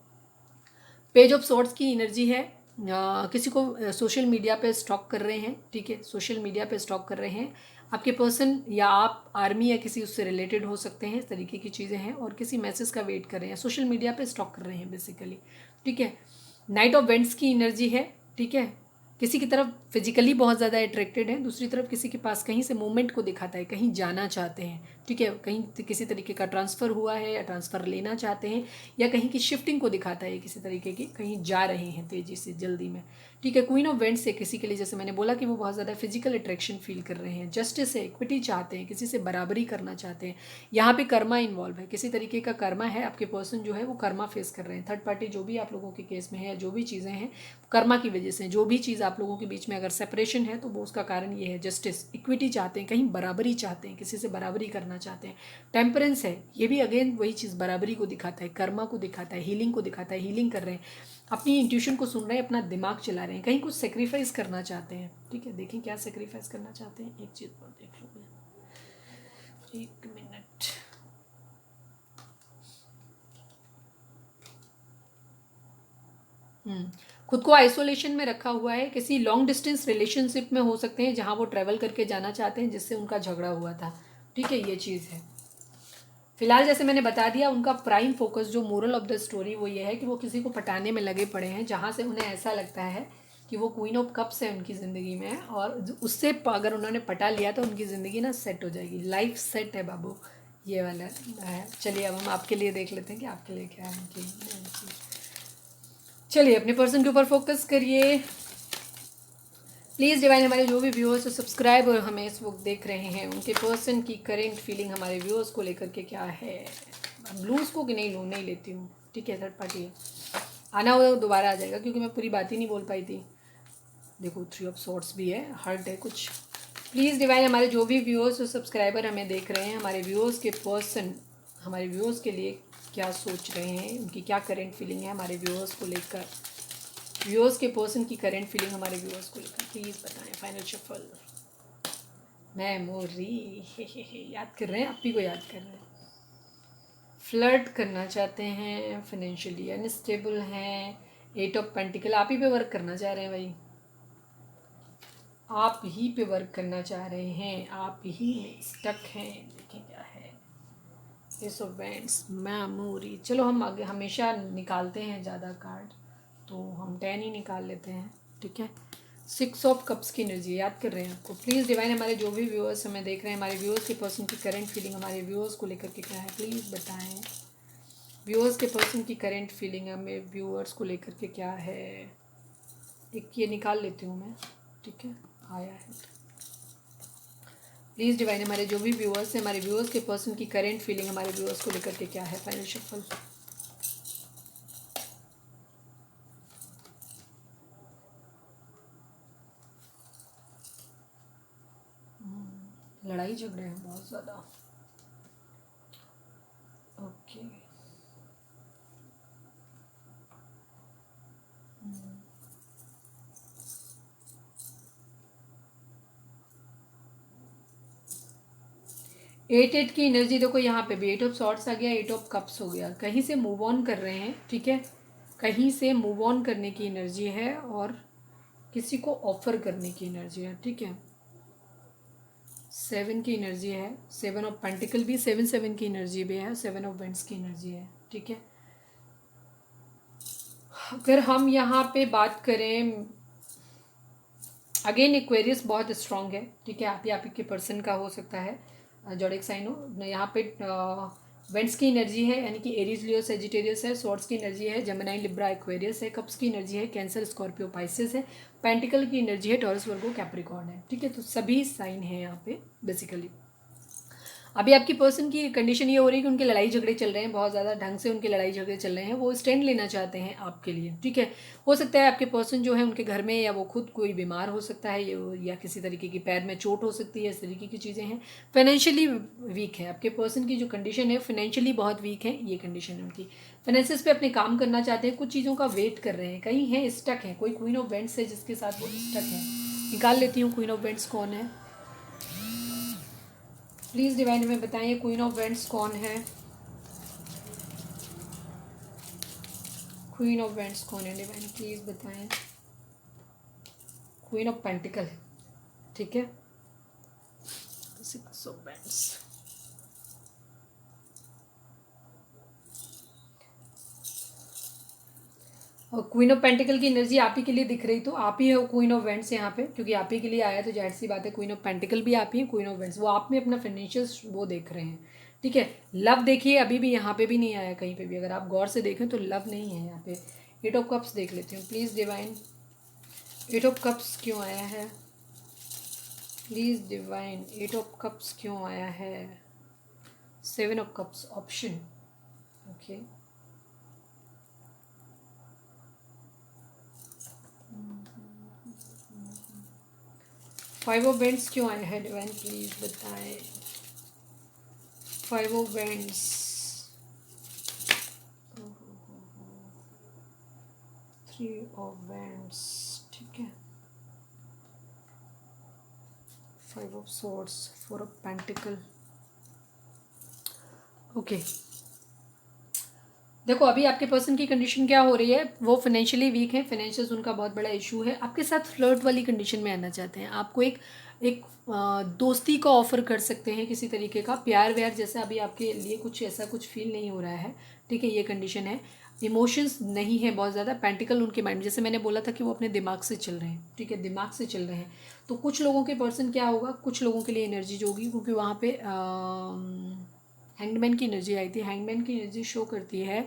पेज ऑफ सॉर्ड्स की एनर्जी है, किसी को सोशल मीडिया पे स्टॉक कर रहे हैं, ठीक है, सोशल मीडिया पे स्टॉक कर रहे हैं आपके पर्सन, या आप आर्मी या किसी उससे रिलेटेड हो सकते हैं, इस तरीके की चीज़ें हैं, और किसी मैसेज का वेट कर रहे हैं, सोशल मीडिया पे स्टॉक कर रहे हैं बेसिकली, ठीक है। नाइट ऑफ वेंट्स की एनर्जी है, ठीक है, किसी की तरफ फिजिकली बहुत ज़्यादा अट्रैक्टेड है, दूसरी तरफ किसी के पास कहीं से मूवमेंट को दिखाता है, कहीं जाना चाहते हैं, ठीक है, कहीं किसी तरीके का ट्रांसफ़र हुआ है या ट्रांसफ़र लेना चाहते हैं, या कहीं की शिफ्टिंग को दिखाता है, किसी तरीके की कहीं जा रहे हैं तेज़ी से जल्दी में, ठीक है। क्वीन ऑफ वेंट्स से किसी के लिए, जैसे मैंने बोला कि वो बहुत ज़्यादा फिजिकल अट्रैक्शन फील कर रहे हैं, जस्टिस है, इक्विटी चाहते हैं, किसी से बराबरी करना चाहते हैं, यहाँ पे कर्मा इन्वॉल्व है, किसी तरीके का कर्मा है, आपके पर्सन जो है वो कर्मा फेस कर रहे हैं, थर्ड पार्टी जो भी आप लोगों के केस में है, जो भी चीज़ें हैं कर्मा की वजह से, जो भी चीज़ आप लोगों के बीच में अगर सेपरेशन है तो वो उसका कारण ये है, जस्टिस, इक्विटी चाहते हैं, कहीं बराबरी चाहते हैं, किसी से बराबरी करना चाहते हैं। टेम्परेंस है, ये भी अगेन वही चीज़ बराबरी को दिखाता है, कर्मा को दिखाता है, हीलिंग को दिखाता है, हीलिंग कर रहे हैं, अपनी इंट्यूशन को सुन रहे हैं, अपना दिमाग चला रहे हैं, कहीं कुछ सेक्रीफाइस करना चाहते हैं, ठीक है। देखें क्या सेक्रीफाइस करना चाहते हैं, एक चीज़ पर देख लो, एक मिनट। खुद को आइसोलेशन में रखा हुआ है, किसी लॉन्ग डिस्टेंस रिलेशनशिप में हो सकते हैं जहाँ वो ट्रैवल करके जाना चाहते हैं, जिससे उनका झगड़ा हुआ था, ठीक है, ये चीज़ है। फिलहाल जैसे मैंने बता दिया, उनका प्राइम फोकस जो मोरल ऑफ द स्टोरी वो ये है कि वो किसी को पटाने में लगे पड़े हैं, जहाँ से उन्हें ऐसा लगता है कि वो क्वीन ऑफ कप्स है उनकी ज़िंदगी में, और उससे अगर उन्होंने पटा लिया तो उनकी ज़िंदगी ना सेट हो जाएगी, लाइफ सेट है बाबू, ये वाला है। चलिए अब हम आपके लिए देख लेते हैं कि आपके लिए क्या है उनकी। चलिए अपने पर्सन के ऊपर फोकस करिए प्लीज़ डिवाइन। हमारे जो भी व्यूअर्स और सब्सक्राइब और हमें इस वक्त देख रहे हैं, उनके पर्सन की करेंट फीलिंग हमारे व्यूअर्स को लेकर के क्या है। ब्लूज़ को कि नहीं लूँ, नहीं लेती हूँ, ठीक है, थर्ड पार्टी है, आना होगा तो दोबारा आ जाएगा, क्योंकि मैं पूरी बात ही नहीं बोल पाई थी। देखो 3 ऑफ सॉर्ड्स भी है, हर्ट है कुछ। प्लीज़ डिवाइन हमारे जो भी व्यूअर्स और सब्सक्राइबर हमें देख रहे हैं, हमारे व्यूअर्स के पर्सन हमारे व्यूअर्स के लिए क्या सोच रहे हैं, उनकी क्या करेंट फीलिंग है हमारे व्यूअर्स को लेकर, व्यूअर्स के पर्सन की करेंट फीलिंग हमारे व्यूअर्स को लेकर प्लीज़ बताएं। फाइनल शफल, मेमोरी याद कर रहे हैं, आप ही को याद कर रहे हैं। फ्लर्ट करना चाहते हैं, फाइनेंशियली अनस्टेबल हैं, 8 ऑफ पेंटिकल, आप ही पे वर्क करना चाह रहे हैं भाई, आप ही पे वर्क करना चाह रहे हैं, आप ही में स्टक हैं। देखें क्या है, एस ऑफ वेंट्स, मेमोरी। चलो हम आगे हमेशा निकालते हैं ज़्यादा कार्ड, तो हम 10 ही निकाल लेते हैं, ठीक है। 6 ऑफ कप्स की एनर्जी याद कर रहे हैं आपको। प्लीज़ डिवाइन हमारे जो भी व्यूअर्स हमें देख रहे हैं, हमारे व्यूअर्स के पर्सन की करंट फीलिंग हमारे व्यूअर्स को लेकर के क्या है, प्लीज़ बताएं। व्यूअर्स के पर्सन की करंट फीलिंग हमें व्यूअर्स को लेकर के क्या है। एक ये निकाल लेती हूँ मैं, ठीक है, आया है। प्लीज़ डिवाइन हमारे जो भी व्यूअर्स हैं, हमारे व्यूअर्स के पर्सन की करंट फीलिंग हमारे व्यूअर्स को लेकर के क्या है। फाइनल शफल, लड़ाई झगड़े हैं बहुत ज़्यादा, ओके। एट की एनर्जी देखो यहाँ पे भी 8 ऑफ सॉर्ट्स आ गया, 8 ऑफ कप्स हो गया। कहीं से मूव ऑन कर रहे हैं, ठीक है, कहीं से मूव ऑन करने की एनर्जी है और किसी को ऑफर करने की एनर्जी है, ठीक है। 7 की एनर्जी है, 7 ऑफ पेंटिकल भी, 7 की एनर्जी भी है, 7 ऑफ वेंट्स की एनर्जी है, ठीक है। अगर हम यहाँ पे बात करें, अगेन एक्वेरियस बहुत स्ट्रांग है, ठीक है। आप ही के पर्सन का हो सकता है जोडिक साइन हो। यहाँ पे वेंट्स की एनर्जी है, यानी कि एरीज, लियो, सेजिटेरियस है। स्वॉर्ड्स की एनर्जी है, जेमिनी, लिब्रा, एक्वेरियस है। कप्स की एनर्जी है, कैंसर, स्कॉर्पियो, पाइसेस है। पेंटिकल की एनर्जी है, टॉरस, वर्गो, कैप्रिकॉर्न है, ठीक है। तो सभी साइन है यहाँ पे बेसिकली। अभी आपकी पर्सन की कंडीशन ये हो रही है कि उनके लड़ाई झगड़े चल रहे हैं, बहुत ज़्यादा ढंग से उनके लड़ाई झगड़े चल रहे हैं, वो स्टैंड लेना चाहते हैं आपके लिए, ठीक है। हो सकता है आपके पर्सन जो है उनके घर में, या वो खुद कोई बीमार हो सकता है, या किसी तरीके की पैर में चोट हो सकती है, इस तरीके की चीज़ें हैं। फाइनेंशियली वीक है आपके पर्सन की जो कंडीशन है, फाइनेंशियली बहुत वीक है ये कंडीशन है उनकी। फाइनेंसिस पे अपने काम करना चाहते हैं, कुछ चीज़ों का वेट कर रहे हैं, कहीं है स्टक है। कोई क्वीन ऑफ वेंट्स है जिसके साथ वो स्टक है। निकाल लेती हूँ क्वीन ऑफ वेंट्स कौन है। प्लीज़ डिवाइन हमें बताइए क्वीन ऑफ वेंट्स कौन है। क्वीन ऑफ वेंट्स कौन है डिवाइन, प्लीज़ बताएं। क्वीन ऑफ पेंटिकल है, ठीक है। 6 ऑफ वेंट्स। और क्वीन ऑफ पेंटिकल की एनर्जी आप ही के लिए दिख रही, तो आप ही हो क्वीन ऑफ वेंट्स यहाँ पे, क्योंकि आप ही के लिए आया तो जाहिर सी बात है क्वीन ऑफ पेंटिकल भी आप ही, क्वीन ऑफ वेंट्स वो आप में अपना फाइनेंशियल वो देख रहे हैं, ठीक है। लव देखिए अभी भी यहाँ पे भी नहीं आया कहीं पे भी, अगर आप गौर से देखें तो लव नहीं है यहाँ पे। 8 ऑफ कप्स देख लेती हूँ प्लीज़ डिवाइन। 8 ऑफ कप्स क्यों आया है प्लीज़ डिवाइन। 8 ऑफ कप्स क्यों आया है। 7 of cups option, okay. 5 of vents क्यों आया है डिवाइन, प्लीज बताएं। 5 ऑफ वेंट्स, 3 ऑफ वेंट्स, ठीक है। 5 of swords, 4 of pentacle, okay. देखो अभी आपके पर्सन की कंडीशन क्या हो रही है, वो फाइनेंशियली वीक है, फाइनेंशियल उनका बहुत बड़ा इशू है। आपके साथ फ्लर्ट वाली कंडीशन में आना चाहते हैं, आपको एक एक दोस्ती का ऑफर कर सकते हैं, किसी तरीके का प्यार व्यार जैसा अभी आपके लिए कुछ ऐसा कुछ फील नहीं हो रहा है, ठीक है। ये कंडीशन है। इमोशंस नहीं है बहुत ज़्यादा। पेंटिकल उनके माइंड, जैसे मैंने बोला था कि वो अपने दिमाग से चल रहे हैं, ठीक है, दिमाग से चल रहे हैं। तो कुछ लोगों के पर्सन क्या होगा, कुछ लोगों के लिए एनर्जी जो होगी, क्योंकि वहाँ पे हैंगमैन की एनर्जी आई थी। हैंगमैन की एनर्जी शो करती है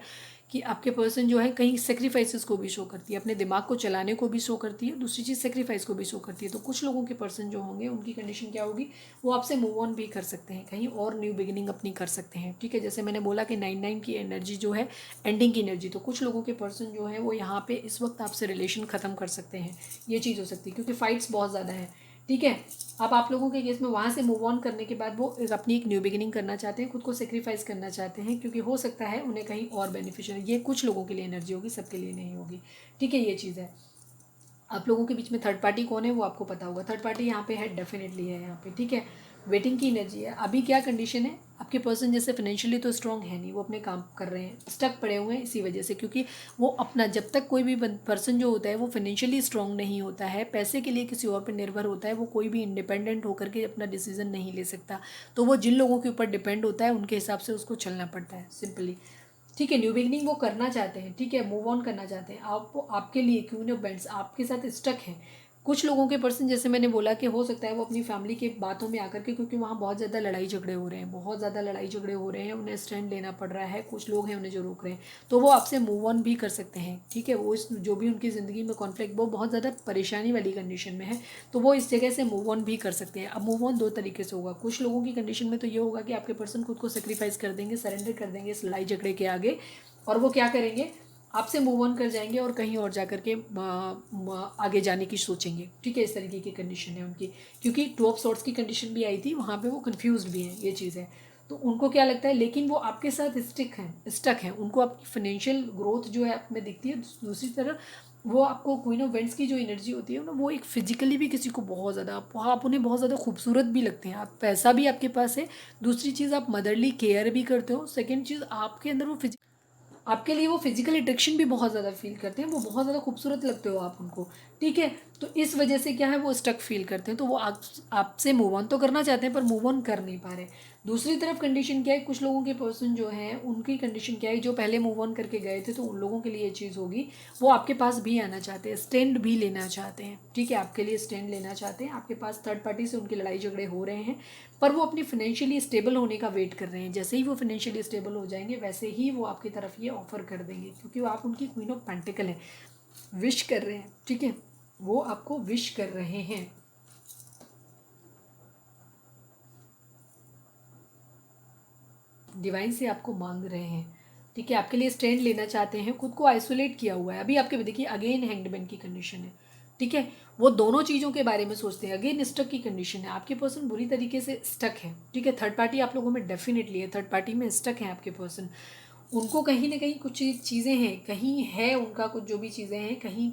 कि आपके पर्सन जो है कहीं सेक्रीफाइसेस को भी शो करती है, अपने दिमाग को चलाने को भी शो करती है, दूसरी चीज़ सेक्रीफाइस को भी शो करती है। तो कुछ लोगों के पर्सन जो होंगे उनकी कंडीशन क्या होगी, वो आपसे मूव ऑन भी कर सकते हैं, कहीं और न्यू बिगिनिंग अपनी कर सकते हैं, ठीक है। जैसे मैंने बोला कि 9 की एनर्जी जो है एंडिंग की एनर्जी, तो कुछ लोगों के पर्सन जो है वो यहाँ पे इस वक्त आपसे रिलेशन ख़त्म कर सकते हैं, ये चीज़ हो सकती है, क्योंकि फाइट्स बहुत ज़्यादा है, ठीक है। अब आप लोगों के केस में वहाँ से मूव ऑन करने के बाद वो अपनी एक न्यू बिगिनिंग करना चाहते हैं, खुद को सेक्रीफाइस करना चाहते हैं, क्योंकि हो सकता है उन्हें कहीं और बेनिफिशियल, ये कुछ लोगों के लिए एनर्जी होगी, सबके लिए नहीं होगी, ठीक है। ये चीज़ है। आप लोगों के बीच में थर्ड पार्टी कौन है वो आपको पता होगा। थर्ड पार्टी यहाँ पे है, डेफिनेटली है यहाँ पे, ठीक है। वेटिंग की एनर्जी है। अभी क्या कंडीशन है, आपके पर्सन जैसे फाइनेंशियली तो स्ट्रांग है नहीं, वो अपने काम कर रहे हैं, स्टक पड़े हुए हैं इसी वजह से, क्योंकि वो अपना, जब तक कोई भी पर्सन जो होता है वो फाइनेंशियली स्ट्रांग नहीं होता है, पैसे के लिए किसी और पर निर्भर होता है, वो कोई भी इंडिपेंडेंट होकर के अपना डिसीजन नहीं ले सकता। तो वो जिन लोगों के ऊपर डिपेंड होता है उनके हिसाब से उसको चलना पड़ता है, सिंपली, ठीक है। न्यू बिगनिंग वो करना चाहते हैं, ठीक है, मूव ऑन करना चाहते हैं। आप, आपके लिए क्वीन ऑफ बेंट्स आपके साथ स्टक है। कुछ लोगों के पर्सन, जैसे मैंने बोला कि हो सकता है वो अपनी फैमिली के बातों में आकर के, क्योंकि वहाँ बहुत ज़्यादा लड़ाई झगड़े हो रहे हैं, बहुत ज़्यादा लड़ाई झगड़े हो रहे हैं, उन्हें स्टैंड लेना पड़ रहा है, कुछ लोग हैं उन्हें जो रोक रहे हैं, तो वो आपसे मूव ऑन भी कर सकते हैं, ठीक है। वो इस जो भी उनकी ज़िंदगी में कॉन्फ्लिक्ट, वो बहुत ज़्यादा परेशानी वाली कंडीशन में है, तो वो इस जगह से मूव ऑन भी कर सकते हैं। अब मूव ऑन 2 तरीके से होगा। कुछ लोगों की कंडीशन में तो ये होगा कि आपके पर्सन खुद को सेक्रीफाइस कर देंगे, सरेंडर कर देंगे इस लड़ाई झगड़े के आगे, और वो क्या करेंगे, आपसे मूव ऑन कर जाएंगे और कहीं और जा कर के आगे जाने की सोचेंगे, ठीक है। इस तरीके की कंडीशन है उनकी, क्योंकि 2 ऑफ सोर्ड्स की कंडीशन भी आई थी, वहाँ पे वो कंफ्यूज भी हैं, ये चीज़ है। तो उनको क्या लगता है, लेकिन वो आपके साथ स्टक हैं, उनको आपकी फाइनेंशियल ग्रोथ जो है आप में दिखती है। दूसरी तरफ वो आपको क्वीन ऑफ वेंट्स की जो एनर्जी होती है ना, वो एक फिजिकली भी किसी को बहुत ज़्यादा आप उन्हें बहुत ज़्यादा खूबसूरत भी लगते हैं। आप पैसा भी आपके पास है, दूसरी चीज़ आप मदरली केयर भी करते हो, सेकेंड चीज़ आपके अंदर वो आपके लिए वो फिजिकल अट्रैक्शन भी बहुत ज़्यादा फील करते हैं, वो बहुत ज़्यादा खूबसूरत लगते हो आप उनको, ठीक है। तो इस वजह से क्या है, वो स्टक फील करते हैं, तो वो आपसे मूव ऑन तो करना चाहते हैं पर मूव ऑन कर नहीं पा रहे। दूसरी तरफ कंडीशन क्या है, कुछ लोगों के पर्सन जो हैं उनकी कंडीशन क्या है, जो पहले मूव ऑन करके गए थे तो उन लोगों के लिए ये चीज़ होगी, वो आपके पास भी आना चाहते हैं, स्टैंड भी लेना चाहते हैं, ठीक है, आपके लिए स्टैंड लेना चाहते हैं। आपके पास थर्ड पार्टी से उनकी लड़ाई झगड़े हो रहे हैं, पर वो अपनी फाइनेंशियली स्टेबल होने का वेट कर रहे हैं। जैसे ही वो फाइनेंशियली स्टेबल हो जाएंगे वैसे ही वो आपकी तरफ ये ऑफर कर देंगे, क्योंकि वो आप उनकी क्वीन ऑफ पेंटिकल हैं, विश कर रहे हैं, ठीक है, वो आपको विश कर रहे हैं। डिवाइन से आपको मांग रहे हैं, ठीक है, आपके लिए स्टैंड लेना चाहते हैं, खुद को आइसोलेट किया हुआ है। अभी आपके देखिए अगेन हैंगड की कंडीशन है, ठीक है, वो दोनों चीज़ों के बारे में सोचते हैं। अगेन स्टक की कंडीशन है, आपके पर्सन बुरी तरीके से स्टक है, ठीक है। थर्ड पार्टी आप लोगों में डेफिनेटली है, थर्ड पार्टी में स्टक है आपके पर्सन। उनको कहीं ना कहीं कुछ चीज़ें हैं, कहीं है उनका कुछ जो भी चीज़ें हैं, कहीं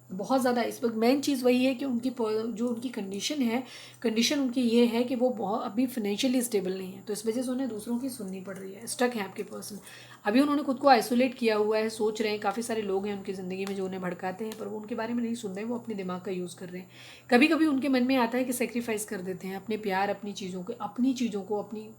बहुत ज़्यादा इस वक्त मेन चीज़ वही है कि उनकी जो उनकी कंडीशन है, कंडीशन उनकी ये है कि वो बहुत अभी फाइनेंशियली स्टेबल नहीं है, तो इस वजह से उन्हें दूसरों की सुननी पड़ रही है, स्टक है आपके पर्सन। अभी उन्होंने खुद को आइसोलेट किया हुआ है, सोच रहे हैं, काफ़ी सारे लोग हैं उनकी ज़िंदगी में जो उन्हें भड़काते हैं, पर वो उनके बारे में नहीं सुन रहे हैं, वो अपने दिमाग का यूज़ कर रहे हैं। कभी कभी उनके मन में आता है कि सेक्रीफाइस कर देते हैं अपने प्यार, अपनी चीज़ों को, अपनी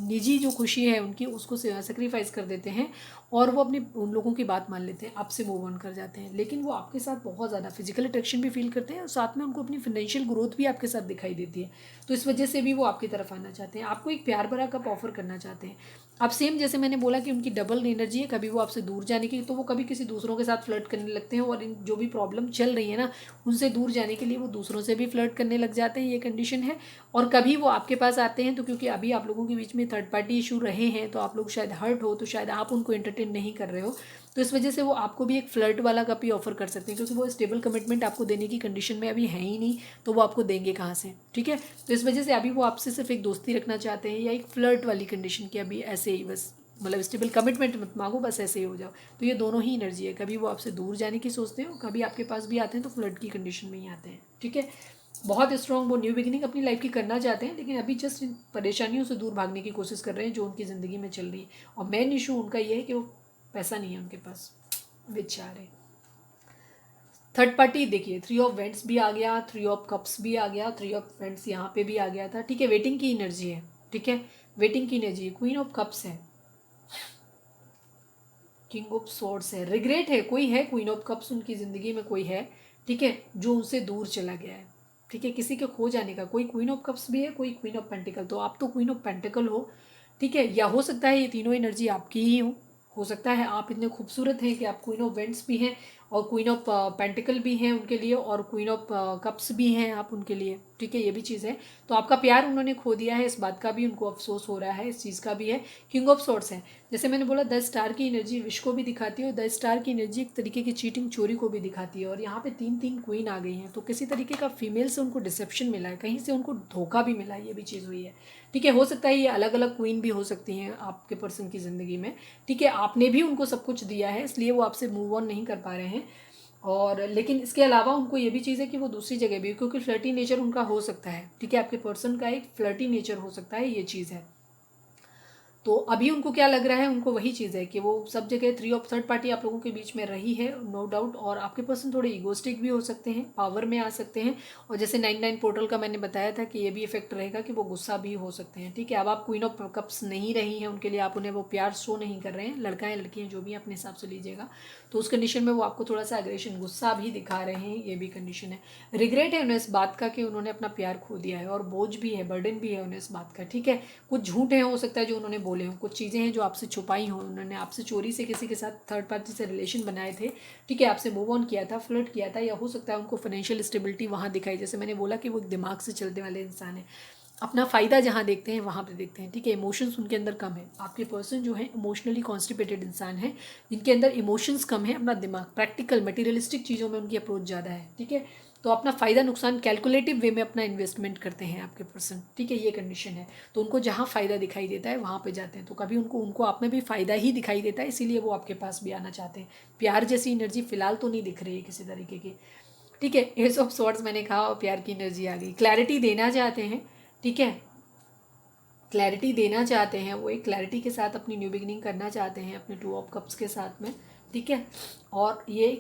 निजी जो खुशी है उनकी, उसको सेक्रीफाइस कर देते हैं, और वो अपने उन लोगों की बात मान लेते हैं, आपसे मूव ऑन कर जाते हैं। लेकिन वो आपके साथ बहुत ज़्यादा फिजिकल अट्रैक्शन भी फील करते हैं, और साथ में उनको अपनी फाइनेंशियल ग्रोथ भी आपके साथ दिखाई देती है, तो इस वजह से भी वो आपकी तरफ आना चाहते हैं, आपको एक प्यार भरा कप ऑफर करना चाहते हैं। अब सेम जैसे मैंने बोला कि उनकी डबल एनर्जी है, कभी वो आपसे दूर जाने की, तो वो कभी किसी दूसरों के साथ फ्लर्ट करने लगते हैं, और इन जो भी प्रॉब्लम चल रही है ना, उनसे दूर जाने के लिए वो दूसरों से भी फ्लर्ट करने लग जाते हैं, ये कंडीशन है। और कभी वो आपके पास आते हैं तो क्योंकि अभी आप लोगों के बीच में थर्ड पार्टी इशू रहे हैं, तो आप लोग शायद हर्ट हो, तो शायद आप उनको एंटरटेन नहीं कर रहे हो, तो इस वजह से वो आपको भी एक फ्लर्ट वाला कप ही ऑफर कर सकते हैं, क्योंकि वो स्टेबल कमिटमेंट आपको देने की कंडीशन में अभी है ही नहीं, तो वो आपको देंगे कहाँ से, ठीक है। तो इस वजह से अभी वो आपसे सिर्फ एक दोस्ती रखना चाहते हैं, या एक फ्लर्ट वाली कंडीशन की, अभी ऐसे ही बस, मतलब स्टेबल कमिटमेंट मत मांगो, बस ऐसे ही हो जाओ। तो ये दोनों ही एनर्जी है, कभी वो आपसे दूर जाने की सोचते हैं, कभी आपके पास भी आते हैं तो फ्लर्ट की कंडीशन में ही आते हैं, ठीक है। बहुत स्ट्रॉन्ग वो न्यू बिगिनिंग अपनी लाइफ की करना चाहते हैं, लेकिन अभी जस्ट इन परेशानियों से दूर भागने की कोशिश कर रहे हैं जो उनकी ज़िंदगी में चल रही है। और मेन इशू उनका ये है कि वो पैसा नहीं है उनके पास, विचार है। थर्ड पार्टी देखिए, थ्री ऑफ वेंट्स भी आ गया, थ्री ऑफ कप्स भी आ गया, थ्री ऑफ वेंट्स यहाँ पे भी आ गया था, ठीक है। वेटिंग की एनर्जी है, ठीक है, वेटिंग की एनर्जी है। क्वीन ऑफ कप्स है, किंग ऑफ सोर्ड्स है, रिग्रेट है, कोई है क्वीन ऑफ कप्स उनकी ज़िंदगी में, कोई है, ठीक है, जो उनसे दूर चला गया है, ठीक है, किसी के खो जाने का। कोई क्वीन ऑफ कप्स भी है, कोई क्वीन ऑफ पेंटिकल, तो आप तो क्वीन ऑफ पेंटिकल हो, ठीक है, या हो सकता है ये तीनों एनर्जी आपकी ही हो सकता है आप इतने खूबसूरत हैं कि आप क्वीन ऑफ वेंट्स भी हैं, और क्वीन ऑफ पेंटिकल भी हैं उनके लिए, और क्वीन ऑफ कप्स भी हैं आप उनके लिए, ठीक है, ये भी चीज़ है। तो आपका प्यार उन्होंने खो दिया है, इस बात का भी उनको अफसोस हो रहा है, इस चीज़ का भी है। किंग ऑफ सॉर्ड्स है, जैसे मैंने बोला 10 स्टार की एनर्जी विश को भी दिखाती है, और 10 स्टार की एनर्जी एक तरीके की चीटिंग, चोरी को भी दिखाती है, और यहाँ पे तीन तीन क्वीन आ गई हैं, तो किसी तरीके का फीमेल से उनको डिसेप्शन मिला है, कहीं से उनको धोखा भी मिला है, ये भी चीज़ हुई है, ठीक है। हो सकता है ये अलग अलग क्वीन भी हो सकती हैं आपके पर्सन की ज़िंदगी में, ठीक है, आपने भी उनको सब कुछ दिया है, इसलिए वो आपसे मूव ऑन नहीं कर पा रहे हैं। और लेकिन इसके अलावा उनको ये भी चीज़ है कि वो दूसरी जगह भी, क्योंकि फ्लर्टी नेचर उनका हो सकता है, ठीक है, आपके पर्सन का एक फ्लर्टी नेचर हो सकता है, ये चीज़ है। तो अभी उनको क्या लग रहा है, उनको वही चीज़ है कि वो सब जगह थ्री ऑफ थर्ड पार्टी आप लोगों के बीच में रही है, नो डाउट, और आपके पर्सन थोड़े ईगोस्टिक भी हो सकते हैं, पावर में आ सकते हैं, और जैसे 99 पोर्टल का मैंने बताया था कि ये भी इफेक्ट रहेगा कि वो गुस्सा भी हो सकते हैं, ठीक है। अब आप क्वीन ऑफ कप्स नहीं रही हैं उनके लिए, आप उन्हें वो प्यार शो नहीं कर रहे हैं, लड़का है लड़की हैं जो भी अपने हिसाब से लीजिएगा, तो उस कंडीशन में वो आपको थोड़ा सा एग्रेशन, गुस्सा भी दिखा रहे हैं, ये भी कंडीशन है। रिग्रेट है उन्हें इस बात का कि उन्होंने अपना प्यार खो दिया है, और बोझ भी है, बर्डन भी है उन्हें इस बात का, ठीक है। कुछ झूठ है हो सकता है जो उन्होंने बोले हों, कुछ चीज़ें हैं जो आपसे छुपाई हों, उन्होंने आपसे चोरी से किसी के साथ थर्ड पार्टी से रिलेशन बनाए थे, ठीक है, आपसे मूव ऑन किया था, फ्लर्ट किया था, या हो सकता है उनको फाइनेंशियल स्टेबिलिटी वहाँ दिखाई, जैसे मैंने बोला कि वो दिमाग से चलने वाले इंसान है, अपना फ़ायदा जहाँ देखते हैं वहाँ पे देखते हैं, ठीक है। इमोशंस उनके अंदर कम है, आपके पर्सन जो है इमोशनली कॉन्स्टिपेटेड इंसान है, जिनके अंदर इमोशंस कम है, अपना दिमाग प्रैक्टिकल मटेरियलिस्टिक चीज़ों में उनकी अप्रोच ज़्यादा है, ठीक है। तो अपना फ़ायदा नुकसान कैलकुलेटिव वे में अपना इन्वेस्टमेंट करते हैं आपके पर्सन, ठीक है, ये कंडीशन है। तो उनको जहाँ फ़ायदा दिखाई देता है वहाँ पे जाते हैं, तो कभी उनको आप में भी फ़ायदा ही दिखाई देता है, इसीलिए वो आपके पास भी आना चाहते हैं। प्यार जैसी एनर्जी फ़िलहाल तो नहीं दिख रही है किसी तरीके की, ठीक है। एस ऑफ स्वॉर्ड्स मैंने कहा और प्यार की एनर्जी आ गई। क्लैरिटी देना चाहते हैं, ठीक है, क्लैरिटी देना चाहते हैं, वो एक क्लैरिटी के साथ अपनी न्यू बिगनिंग करना चाहते हैं अपने टू ऑफ कप्स के साथ में, ठीक है। और ये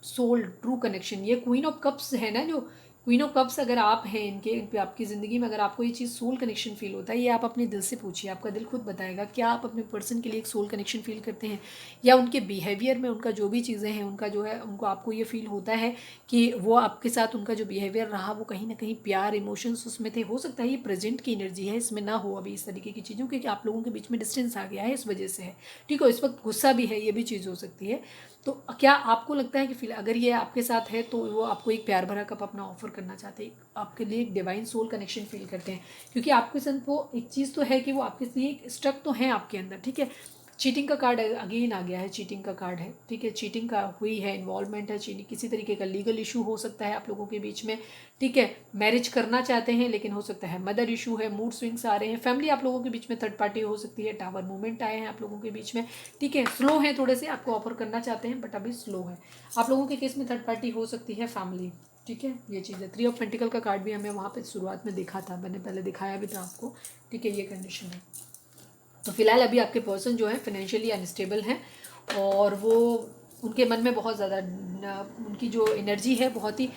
सोल ट्रू कनेक्शन, ये क्वीन ऑफ कप्स है ना, जो क्वीन ऑफ कप्स अगर आप हैं इनके आपकी ज़िंदगी में, अगर आपको ये चीज़ सोल कनेक्शन फील होता है, ये आप अपने दिल से पूछिए, आपका दिल खुद बताएगा क्या आप अपने पर्सन के लिए एक सोल कनेक्शन फील करते हैं, या उनके बिहेवियर में, उनका जो भी चीज़ें हैं, उनका जो है, उनको आपको ये फील होता है कि वो आपके साथ उनका जो बिहेवियर रहा वो कहीं ना कहीं प्यार इमोशंस उसमें थे। हो सकता है ये प्रेजेंट की एनर्जी है, इसमें ना हो अभी इस तरीके की चीज़ों, क्योंकि आप लोगों के बीच में डिस्टेंस आ गया है, इस वजह से है, ठीक है। इस वक्त गुस्सा भी है, ये भी चीज़ हो सकती है। तो क्या आपको लगता है कि फिर अगर ये आपके साथ है तो वो आपको एक प्यार भरा कप अपना ऑफर करना चाहते हैं, आपके लिए एक डिवाइन सोल कनेक्शन फील करते हैं, क्योंकि आपके साथ वो एक चीज़ तो है कि वो आपके लिए स्ट्रक तो है आपके अंदर, ठीक है। चीटिंग का कार्ड अगेन आ गया है, चीटिंग का कार्ड है, ठीक है, चीटिंग का हुई है, इन्वॉल्वमेंट है, चीटिंग किसी तरीके का लीगल इशू हो सकता है आप लोगों के बीच में, ठीक है। मैरिज करना चाहते हैं लेकिन हो सकता है मदर इशू है, मूड स्विंग्स आ रहे हैं, फैमिली आप लोगों के बीच में थर्ड पार्टी हो सकती है, टावर मूवमेंट आए हैं आप लोगों के बीच में, ठीक है। स्लो है थोड़े से, आपको ऑफर करना चाहते हैं बट अभी स्लो है आप लोगों के केस में, थर्ड पार्टी हो सकती है, फैमिली, ठीक है, ये चीज़ है। 3 ऑफ पेंटिकल का कार्ड भी हमें वहाँ पे शुरुआत में दिखा था, मैंने पहले दिखाया भी था आपको, ठीक है, ये कंडीशन है। तो फिलहाल अभी आपके पर्सन जो है फाइनेंशियली अनस्टेबल हैं, और वो उनके मन में बहुत ज़्यादा उनकी जो एनर्जी है बहुत ही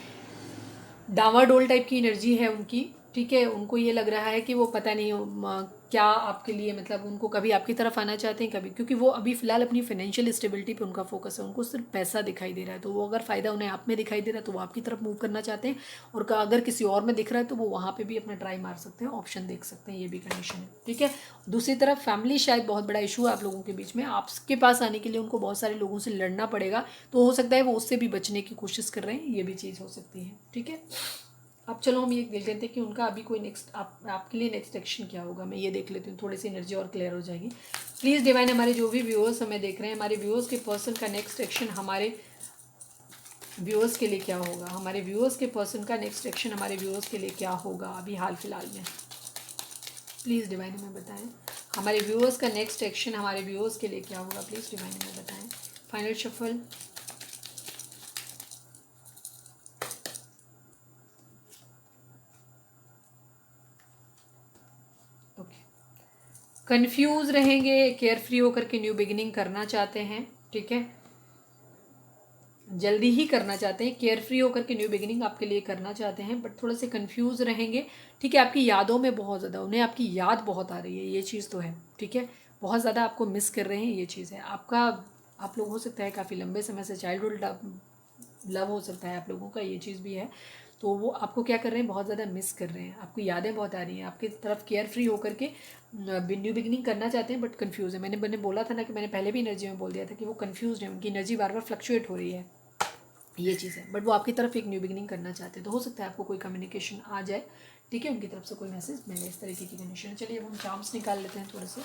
डावाडोल टाइप की एनर्जी है उनकी, ठीक है। उनको ये लग रहा है कि वो पता नहीं क्या आपके लिए, मतलब उनको कभी आपकी तरफ आना चाहते हैं कभी, क्योंकि वो अभी फिलहाल अपनी फाइनेंशियल स्टेबिलिटी पे उनका फोकस है, उनको सिर्फ पैसा दिखाई दे रहा है, तो वो अगर फ़ायदा उन्हें आप में दिखाई दे रहा है तो वो आपकी तरफ मूव करना चाहते हैं, और अगर किसी और में दिख रहा है तो वो वहाँ पर भी अपना ट्राई मार सकते हैं, ऑप्शन देख सकते हैं, ये भी कंडीशन है, ठीक है। दूसरी तरफ फैमिली शायद बहुत बड़ा इशू है आप लोगों के बीच में, आपके पास आने के लिए उनको बहुत सारे लोगों से लड़ना पड़ेगा, तो हो सकता है वो उससे भी बचने की कोशिश कर रहे हैं, ये भी चीज़ हो सकती है, ठीक है। अब चलो हम ये देख लेते हैं कि उनका अभी कोई नेक्स्ट आपके लिए नेक्स्ट एक्शन क्या होगा, मैं ये देख लेती हूँ, थोड़ी सी एनर्जी और क्लियर हो जाएगी। प्लीज़ डिवाइन, हमारे जो भी व्यूअर्स हमें देख रहे हैं, हमारे व्यूअर्स के पर्सन का नेक्स्ट एक्शन हमारे व्यूअर्स के लिए क्या होगा, हमारे व्यूअर्स के पर्सन का नेक्स्ट एक्शन हमारे व्यूअर्स के लिए क्या होगा अभी हाल फिलहाल में। प्लीज़ डिवाइन हमें बताएं हमारे व्यूअर्स का नेक्स्ट एक्शन हमारे व्यूअर्स के लिए क्या होगा, प्लीज़ डिवाइन हमें बताएं। फाइनल शफल, कंफ्यूज रहेंगे, केयर फ्री होकर के न्यू बिगिनिंग करना चाहते हैं, ठीक है, जल्दी ही करना चाहते हैं, केयर फ्री होकर के न्यू बिगिनिंग आपके लिए करना चाहते हैं, बट थोड़े से कंफ्यूज रहेंगे, ठीक है। आपकी यादों में बहुत ज़्यादा, उन्हें आपकी याद बहुत आ रही है, ये चीज़ तो है, ठीक है, बहुत ज़्यादा आपको मिस कर रहे हैं, ये चीज़ है। आपका आप लोग हो सकता है काफ़ी लंबे समय से चाइल्डहुड लव हो सकता है आप लोगों का, ये चीज़ भी है, तो वो आपको क्या कर रहे हैं, बहुत ज़्यादा मिस कर रहे हैं, आपकी यादें बहुत आ रही हैं, आपकी तरफ केयर फ्री होकर के न्यू बिगनिंग करना चाहते हैं, बट कंफ्यूज है। मैंने बोला था ना कि मैंने पहले भी एनर्जी में बोल दिया था कि वो कंफ्यूज है, उनकी एनर्जी बार बार फ्लक्चुएट हो रही है, ये चीज़ है, बट वो आपकी तरफ एक न्यू बिगनिंग करना चाहते हैं, तो हो सकता है आपको कोई कम्युनिकेशन आ जाए, ठीक है, उनकी तरफ से कोई मैसेज मिले, इस तरीके की कंडीशन। चलिए अब हम चार्म्स निकाल लेते हैं थोड़े से।